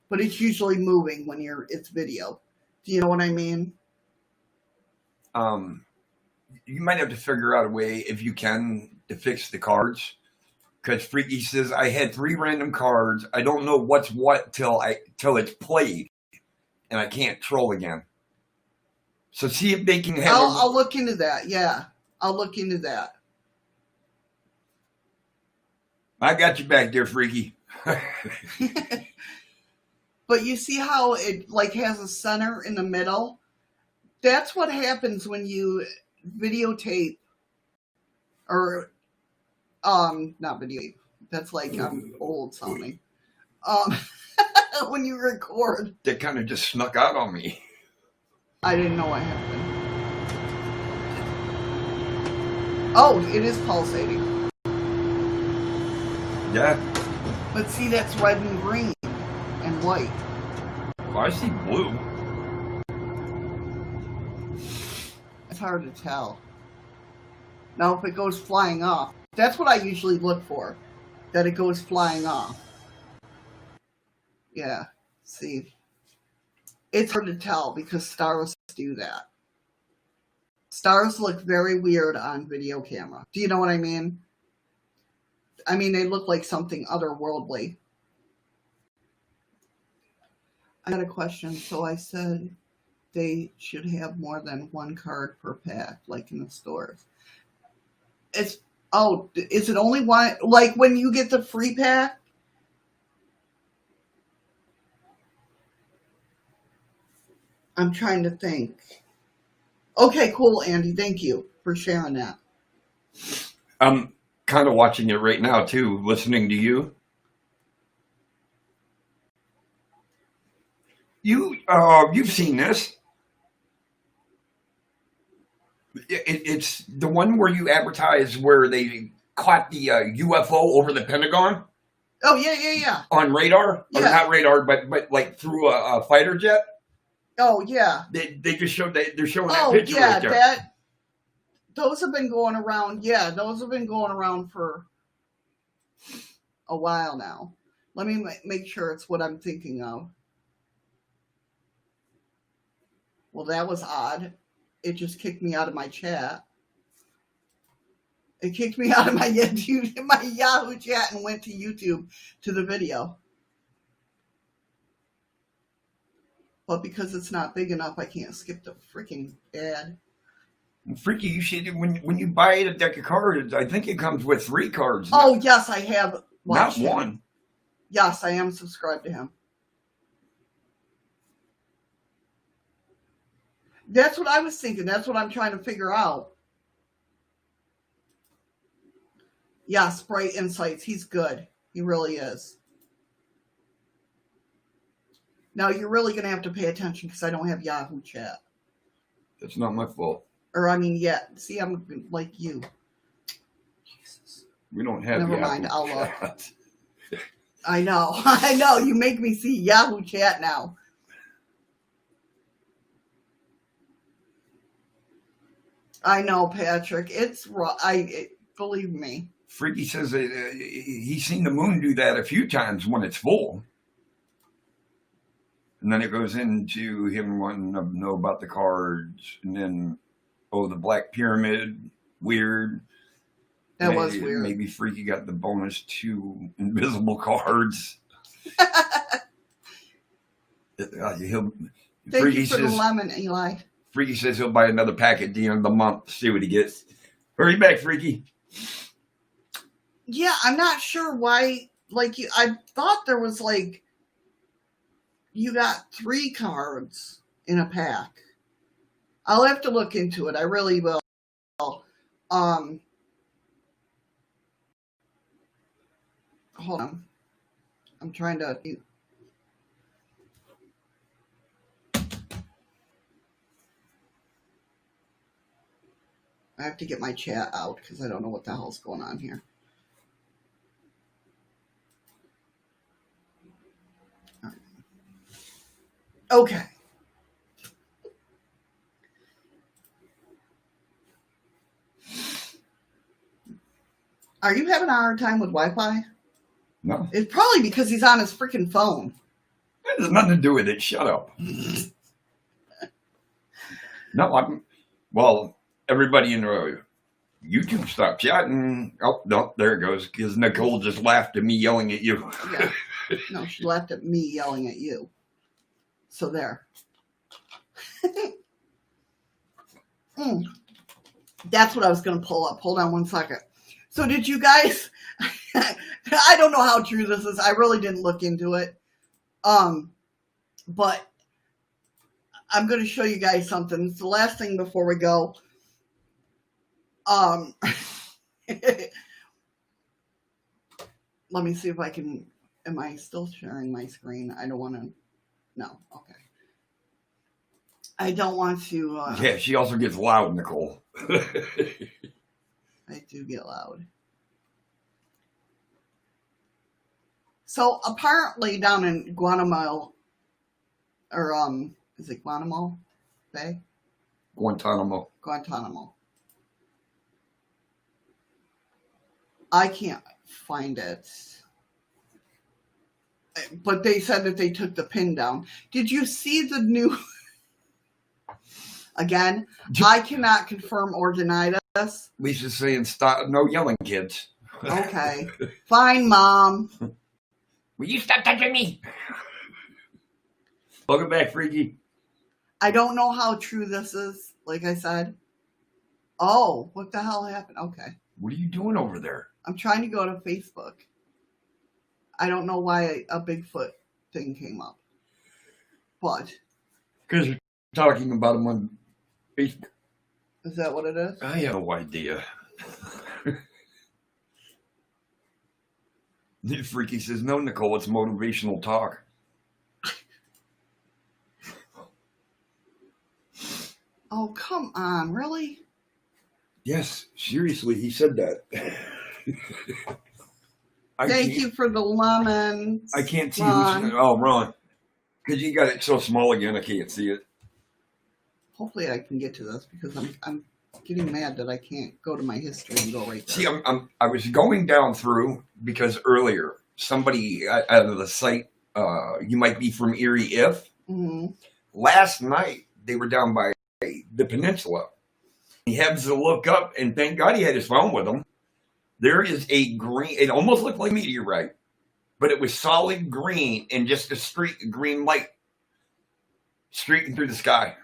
A: But it's usually moving when it's video. Do you know what I mean?
B: You might have to figure out a way, if you can, to fix the cards. Because Freaky says, I had 3 random cards. I don't know what's what till it's played. And I can't troll again. So see if they can have...
A: I'll look into that, yeah. I'll look into that.
B: I got you back there, Freaky.
A: But you see how it has a center in the middle? That's what happens when you videotape, or not videotape. That's old sounding. When you record.
B: That kind of just snuck out on me.
A: I didn't know what happened. Oh, it is pulsating.
B: Yeah.
A: But see, that's red and green and white.
B: Well, I see blue.
A: It's hard to tell. Now, if it goes flying off, that's what I usually look for, that it goes flying off. Yeah, see. It's hard to tell because stars do that. Stars look very weird on video camera. Do you know what I mean? I mean, they look like something otherworldly. I got a question. So I said they should have more than one card per pack, like in the stores. Is it only one? Like when you get the free pack? I'm trying to think. Okay, cool, Andy. Thank you for sharing that.
B: I'm kind of watching it right now too, listening to you. You've seen this. It's the one where you advertise where they caught the UFO over the Pentagon.
A: Oh yeah.
B: On radar,
A: Yeah.
B: or not radar, but like through a fighter jet.
A: Oh yeah.
B: They just showed that they're showing that
A: Oh
B: picture
A: yeah,
B: right there.
A: those have been going around. Yeah, those have been going around for a while now. Let me make sure it's what I'm thinking of. Well, that was odd. It just kicked me out of my chat. It kicked me out of my Yahoo chat and went to YouTube to the video. But because it's not big enough, I can't skip the freaking ad.
B: Freaky, you should when you buy a deck of cards. I think it comes with 3 cards.
A: Oh yes, I have watched
B: not
A: him.
B: one.
A: Yes, I am subscribed to him. That's what I was thinking. That's what I'm trying to figure out. Yes, Bright Insights. He's good. He really is. Now, you're really going to have to pay attention because I don't have Yahoo chat.
B: That's not my fault.
A: Or, I mean, yeah. See, I'm like you. Jesus.
B: We don't have
A: Never
B: Yahoo
A: mind. I'll look.
B: chat.
A: I know. I know. You make me see Yahoo chat now. I know, Patrick. It's raw. Believe me.
B: Freaky says that he's seen the moon do that a few times when it's full. And then it goes into him wanting to know about the cards. And then, the Black Pyramid. Weird.
A: That was weird.
B: Maybe Freaky got the bonus 2 invisible cards.
A: Thank you for the lemon, Eli.
B: Freaky says he'll buy another pack at the end of the month to see what he gets. Hurry back, Freaky.
A: Yeah, I'm not sure why. Like, I thought there was like, you got 3 cards in a pack. I'll have to look into it. I really will. Hold on. I'm trying to. I have to get my chat out because I don't know what the hell's going on here. All right. Okay. Are you having a hard time with Wi-Fi?
B: No.
A: It's probably because he's on his freaking phone.
B: That has nothing to do with it. Shut up. No, well, everybody in YouTube stopped chatting. Oh, no, there it goes. Because Nicole just laughed at me yelling at you.
A: Yeah. No, she laughed at me yelling at you. So there. That's what I was going to pull up. Hold on one second. So did you guys, I don't know how true this is. I really didn't look into it. But I'm going to show you guys something. It's the last thing before we go. Let me see if I can, am I still sharing my screen? I don't want to, no, okay. I don't want to.
B: Yeah, she also gets loud, Nicole.
A: I do get loud. So apparently down in Guatemala, or is it Guatemala Bay?
B: Guantanamo.
A: I can't find it. But they said that they took the pin down. Did you see the new... Again, I cannot confirm or deny this.
B: Lisa's saying, stop, no yelling, kids.
A: Okay. Fine, Mom.
B: Will you stop touching me? Welcome back, Freaky.
A: I don't know how true this is, like I said. Oh, what the hell happened? Okay.
B: What are you doing over there?
A: I'm trying to go to Facebook. I don't know why a Bigfoot thing came up. But.
B: Because you're talking about him on Facebook.
A: Is that what it is?
B: I have no idea. Freaky says, no, Nicole, it's motivational talk.
A: Oh, come on. Really?
B: Yes, seriously, he said that.
A: Thank you for the lemons.
B: I can't see
A: Ron.
B: who's... Oh, Ron. Because you got it so small again, I can't see it.
A: Hopefully I can get to this because I'm getting mad that I can't go to my history and go right there.
B: See, I was going down through because earlier somebody out of the site, you might be from Erie if.
A: Mm-hmm.
B: Last night they were down by the peninsula. He happens to look up, and thank God he had his phone with him. There is a green, it almost looked like meteorite, but it was solid green and just a streak of green light streaking through the sky.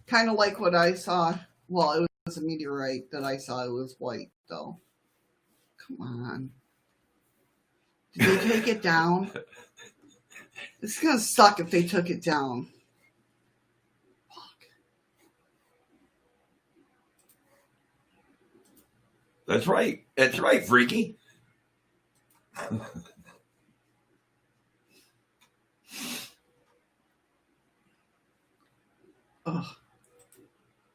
A: Kind of like what I saw. Well, it was a meteorite that I saw. It was white, though. Come on. Did they take it down? It's going to suck if they took it down. Fuck.
B: That's right. That's right, Freaky.
A: Ugh.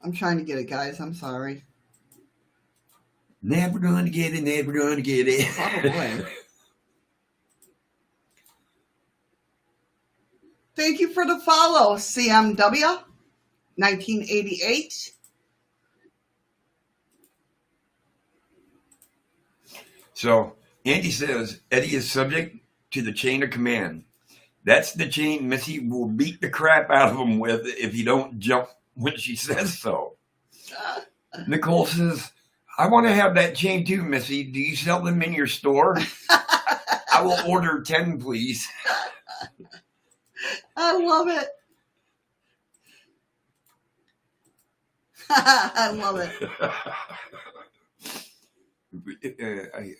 A: I'm trying to get it, guys. I'm sorry.
B: Never gonna get it, never gonna get it.
A: Probably. Thank you for the follow, CMW 1988.
B: So, Andy says, Eddie is subject to the chain of command. That's the chain Missy will beat the crap out of him with if you don't jump when she says so. Nicole says, I want to have that chain too, Missy. Do you sell them in your store? I will order 10, please.
A: I love it. I love it.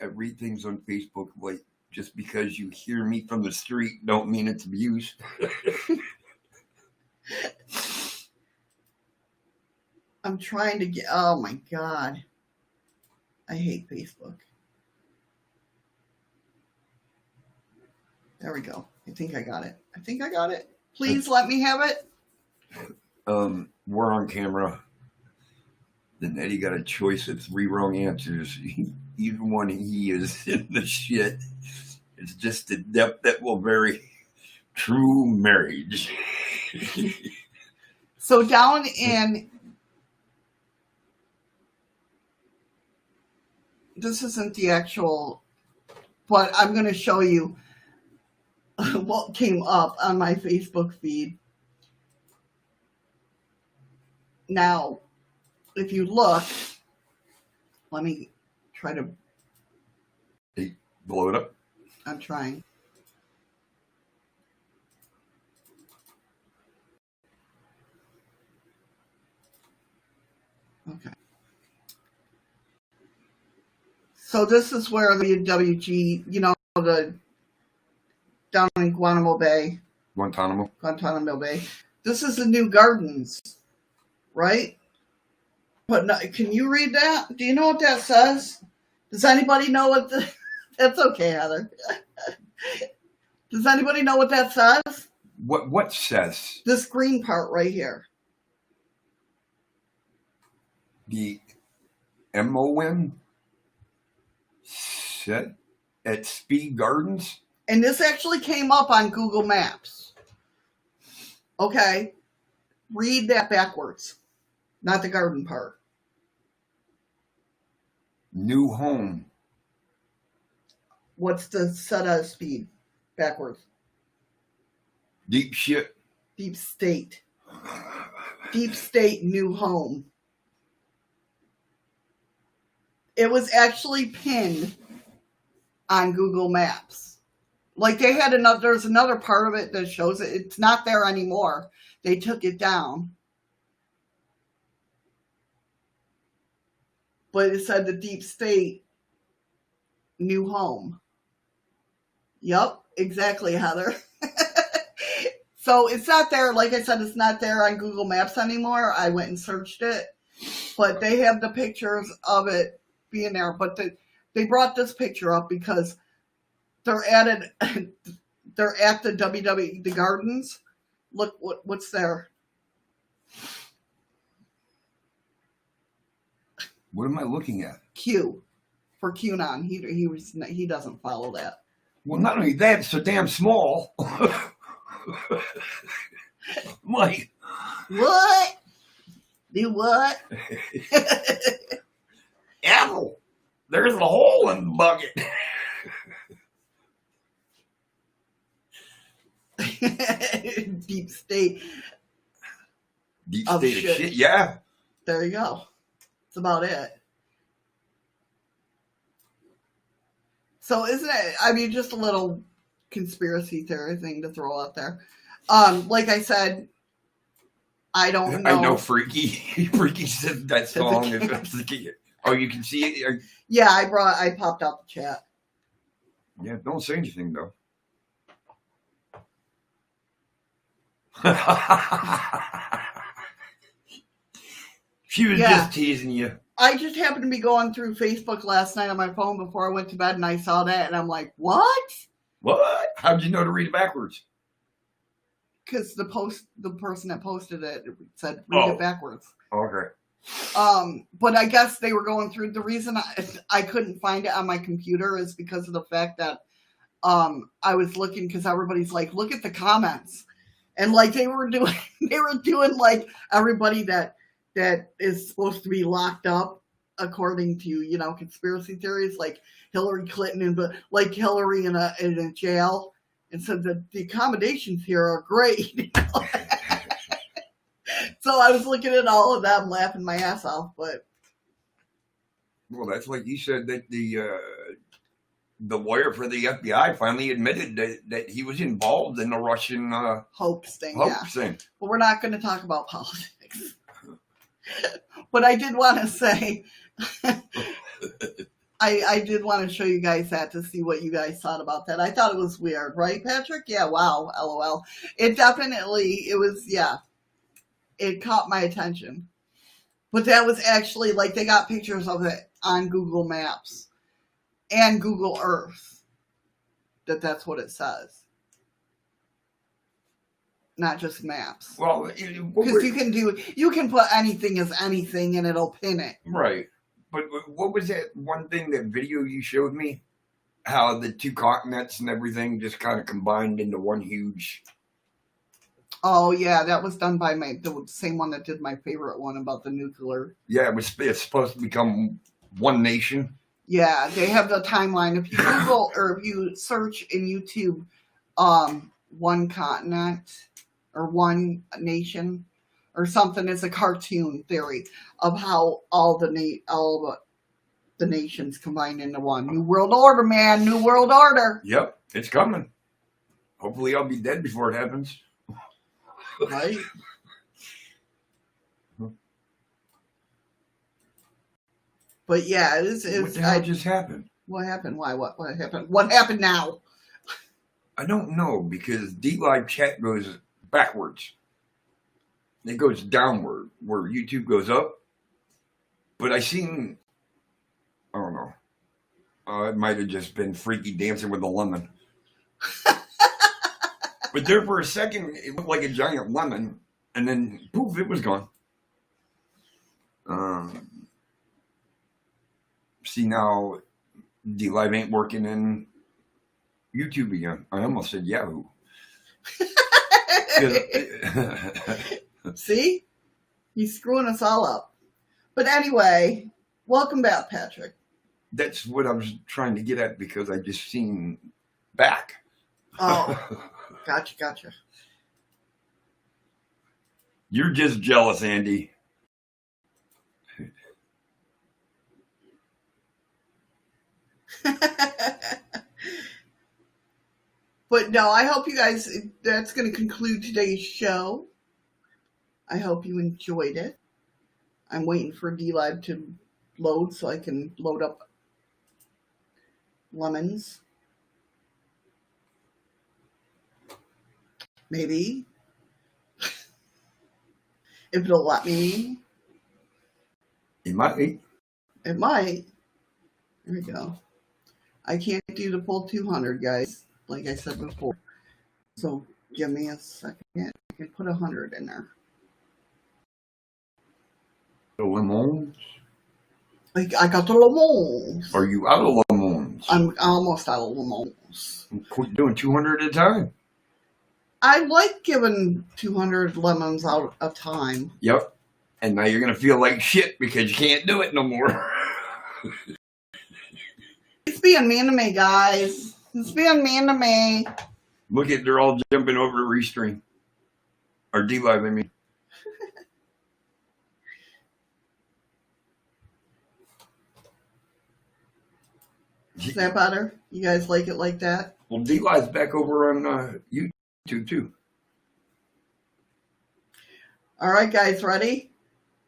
B: I read things on Facebook like, just because you hear me from the street don't mean it's abuse.
A: I'm trying to get, oh my God. I hate Facebook. There we go. I think I got it. Please let me have it.
B: We're on camera. Then Eddie got a choice of 3 wrong answers. Even when he is in the shit. It's just the depth that will vary. True marriage.
A: So down in, this isn't the actual, but I'm going to show you what came up on my Facebook feed. Now, if you look, let me try to.
B: Hey, blow it up.
A: I'm trying. Okay. So this is where the WG, you know, the down in Guantanamo Bay. This is the new gardens, right? But no, can you read that? Do you know what that says? Does anybody know what the... That's okay, Heather. Does anybody know what that says?
B: What says?
A: This green part right here.
B: The MON set at Speed Gardens?
A: And this actually came up on Google Maps. Okay. Read that backwards. Not the garden part.
B: New home.
A: What's the set of speed backwards?
B: Deep shit.
A: Deep State. Deep State New Home. It was actually pinned on Google Maps. Like they had there's another part of it that shows it. It's not there anymore. They took it down. But it said the Deep State New Home. Yep, exactly, Heather. So it's not there. Like I said, it's not there on Google Maps anymore. I went and searched it. But they have the pictures of it being there. But they brought this picture up because they're at the the Gardens. Look what's there.
B: What am I looking at?
A: Q for QAnon. He doesn't follow that.
B: Well, not only that, it's so damn small. Mike.
A: What? Do what?
B: Apple. There's a hole in the bucket.
A: Deep State.
B: Deep
A: Of
B: state of
A: shit.
B: shit. Yeah.
A: There you go. That's about it. So isn't it, I mean, just a little conspiracy theory thing to throw out there. Like I said, I don't know.
B: I know Freaky. Freaky said that song. Oh, you can see it?
A: Yeah, I popped out the chat.
B: Yeah, don't say anything, though. She was just teasing you.
A: I just happened to be going through Facebook last night on my phone before I went to bed, and I saw that, and I'm like, what?
B: What? How'd you know to read it backwards?
A: Because the person that posted it said read it backwards.
B: Okay.
A: But I guess they were going through. The reason I couldn't find it on my computer is because of the fact that I was looking, because everybody's like, look at the comments, and like they were doing like everybody that is supposed to be locked up according to conspiracy theories, like Hillary Clinton, but like Hillary in a jail, and said that the accommodations here are great. So I was looking at all of them, laughing my ass off. But
B: well, that's like you said that the lawyer for the FBI finally admitted that he was involved in the Russian
A: hoax thing.
B: thing.
A: But we're not going to talk about politics. But I did want to say, I did want to show you guys that to see what you guys thought about that. I thought it was weird, right, Patrick? Yeah, wow, LOL. It was, it caught my attention. But that was actually, like, they got pictures of it on Google Maps and Google Earth. That's what it says. Not just maps.
B: Well,
A: because you can put anything as anything and it'll pin it.
B: Right. But what was that one thing, that video you showed me? How the two continents and everything just kind of combined into one huge...
A: Oh, yeah, that was done by the same one that did my favorite one about the nuclear.
B: Yeah, it's supposed to become one nation.
A: Yeah, they have the timeline. If you Google or if you search in YouTube, one continent or one nation or something, it's a cartoon theory of how all the nations combine into one. New World Order, man. New World Order.
B: Yep, it's coming. Hopefully I'll be dead before it happens.
A: Right? But yeah, it is.
B: What the hell just happened?
A: What happened? Why? What happened? What happened now?
B: I don't know, because dlive chat goes backwards. It goes downward, where YouTube goes up. But I don't know. It might have just been Freaky dancing with a lemon. But there for a second, it looked like a giant lemon, and then poof, it was gone. See, now dlive ain't working in YouTube again. I almost said Yahoo.
A: See? He's screwing us all up. But anyway, welcome back, Patrick.
B: That's what I was trying to get at, because I just seen back.
A: Oh, gotcha.
B: You're just jealous, Andy.
A: But no, I hope you guys, that's going to conclude today's show. I hope you enjoyed it. I'm waiting for dlive to load so I can load up lemons. Maybe. If it'll let me.
B: It might be.
A: It might. There we go. I can't do the full 200, guys, like I said before. So give me a second. I can put 100 in there.
B: The lemons?
A: I got the lemons.
B: Are you out of lemons?
A: I'm almost out of lemons.
B: Quit doing 200 at a time.
A: I like giving 200 lemons out a time.
B: Yep. And now you're going to feel like shit because you can't do it no more.
A: It's being mean to me, guys. It's being mean to me.
B: Look at, they're all jumping over to Restream. Or dlive, I mean.
A: Is that better? You guys like it like that?
B: Well, dlive's back over on YouTube, too.
A: All right, guys, ready?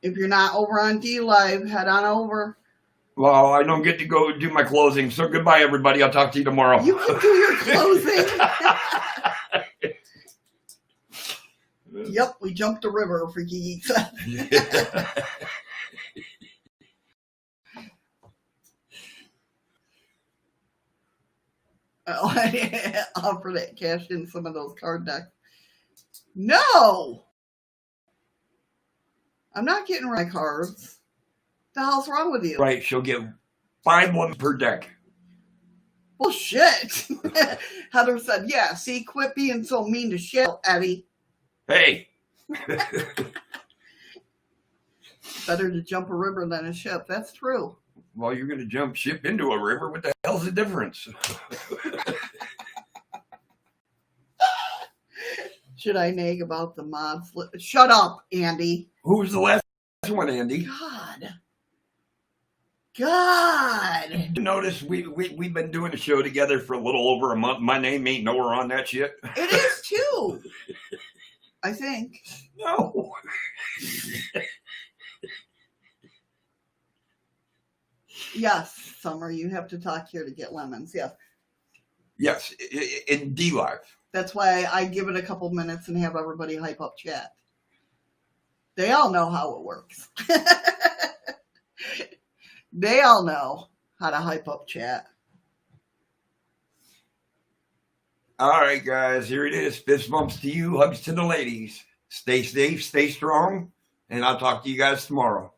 A: If you're not over on dlive, head on over.
B: Well, I don't get to go do my closing, so goodbye, everybody. I'll talk to you tomorrow.
A: You can do your closing. Yep, we jumped the river for geeks. Oh, I offer to cash in some of those card decks. No! I'm not getting rid of my cards. What the hell's wrong with you?
B: Right, she'll get 5 lemons per deck.
A: Well, shit. Heather said, yeah, see, quit being so mean to shit, Eddie.
B: Hey!
A: Better to jump a river than a ship. That's true.
B: Well, you're going to jump ship into a river. What the hell's the difference?
A: Should I nag about the mods? Shut up, Andy.
B: Who was the last one, Andy?
A: God.
B: You notice we've been doing a show together for a little over a month. My name ain't nowhere on that shit.
A: It is too. I think.
B: No.
A: Yes, Summer, you have to talk here to get lemons. Yes.
B: Yes, in dlive.
A: That's why I give it a couple minutes and have everybody hype up chat. They all know how it works. They all know how to hype up chat.
B: All right, guys, here it is. Fist bumps to you, hugs to the ladies. Stay safe, stay strong, and I'll talk to you guys tomorrow.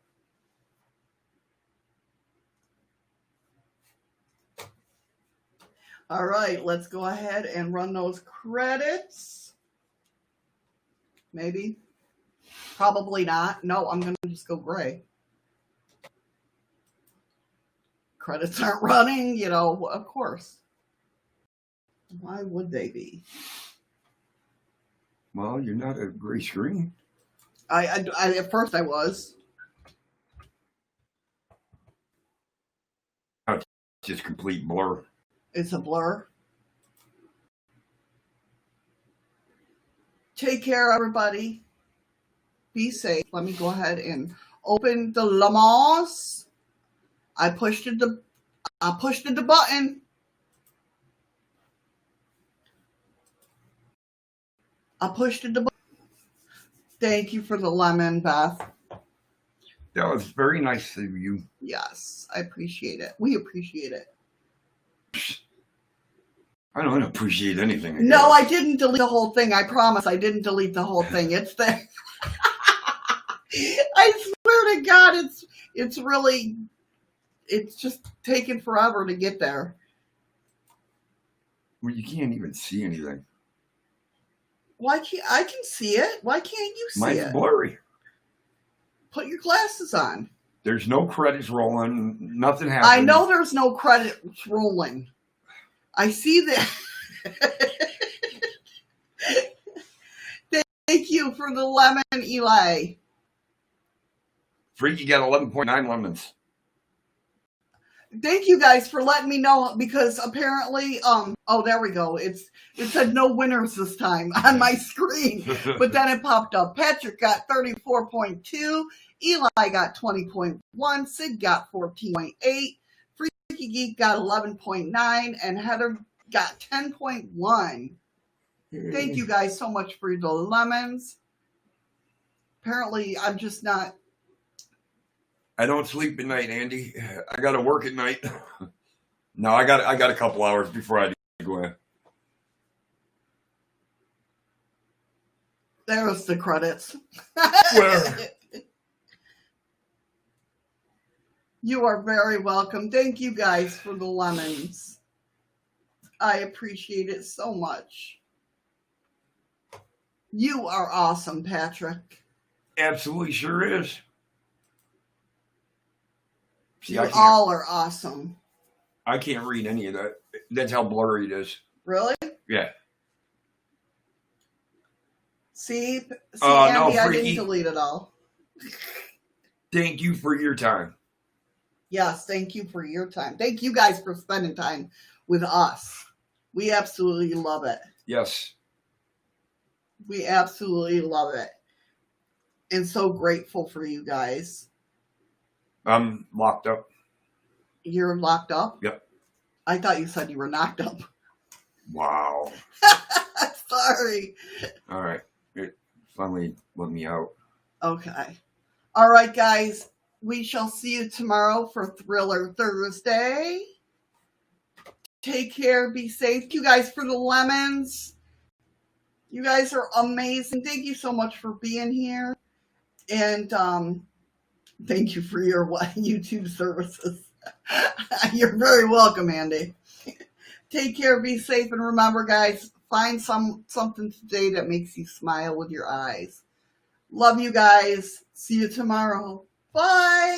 A: All right, let's go ahead and run those credits. Maybe. Probably not. No, I'm going to just go gray. Credits aren't running, you know, of course. Why would they be?
B: Well, you're not a gray screen.
A: I at first I was.
B: It's just complete blur.
A: It's a blur. Take care, everybody. Be safe. Let me go ahead and open the lemons. I pushed the button. I pushed the button. Thank you for the lemon, Beth.
B: That was very nice of you.
A: Yes, I appreciate it. We appreciate it.
B: I don't appreciate anything.
A: No, I didn't delete the whole thing. I promise I didn't delete the whole thing. It's there. I swear to God, it's really, it's just taken forever to get there.
B: Well, you can't even see anything.
A: Why can't I can see it? Why can't you see
B: Mine's
A: it?
B: blurry.
A: Put your glasses on.
B: There's no credits rolling. Nothing happens.
A: I know there's no credits rolling. I see that. Thank Thank you for the lemon, Eli.
B: Freaky got 11.9 lemons.
A: Thank you guys for letting me know, because apparently, oh, there we go. It said no winners this time on my screen, but then it popped up. Patrick got 34.2, Eli got 20.1, Sid got 14.8, Freaky Geek got 11.9, and Heather got 10.1. Thank you guys so much for the lemons. Apparently, I'm just not.
B: I don't sleep at night, Andy. I got to work at night. No, I got a couple hours before I go in.
A: There's the credits.
B: Where?
A: You are very welcome. Thank you guys for the lemons. I appreciate it so much. You are awesome, Patrick.
B: Absolutely sure is. See,
A: You all are awesome.
B: I can't read any of that. That's how blurry it is.
A: Really?
B: Yeah.
A: See, Andy,
B: no,
A: I
B: Freaky.
A: didn't delete it all.
B: Thank you for your time.
A: Yes, thank you for your time. Thank you guys for spending time with us. We absolutely love it.
B: Yes.
A: We absolutely love it. And so grateful for you guys.
B: I'm locked up.
A: You're locked up?
B: Yep.
A: I thought you said you were knocked up.
B: Wow.
A: Sorry.
B: All right. It finally let me out.
A: Okay. All right, guys. We shall see you tomorrow for Thriller Thursday. Take care. Be safe. Thank you guys for the lemons. You guys are amazing. Thank you so much for being here. And thank you for your YouTube services. You're very welcome, Andy. Take care. Be safe. And remember, guys, find something today that makes you smile with your eyes. Love you guys. See you tomorrow. Bye.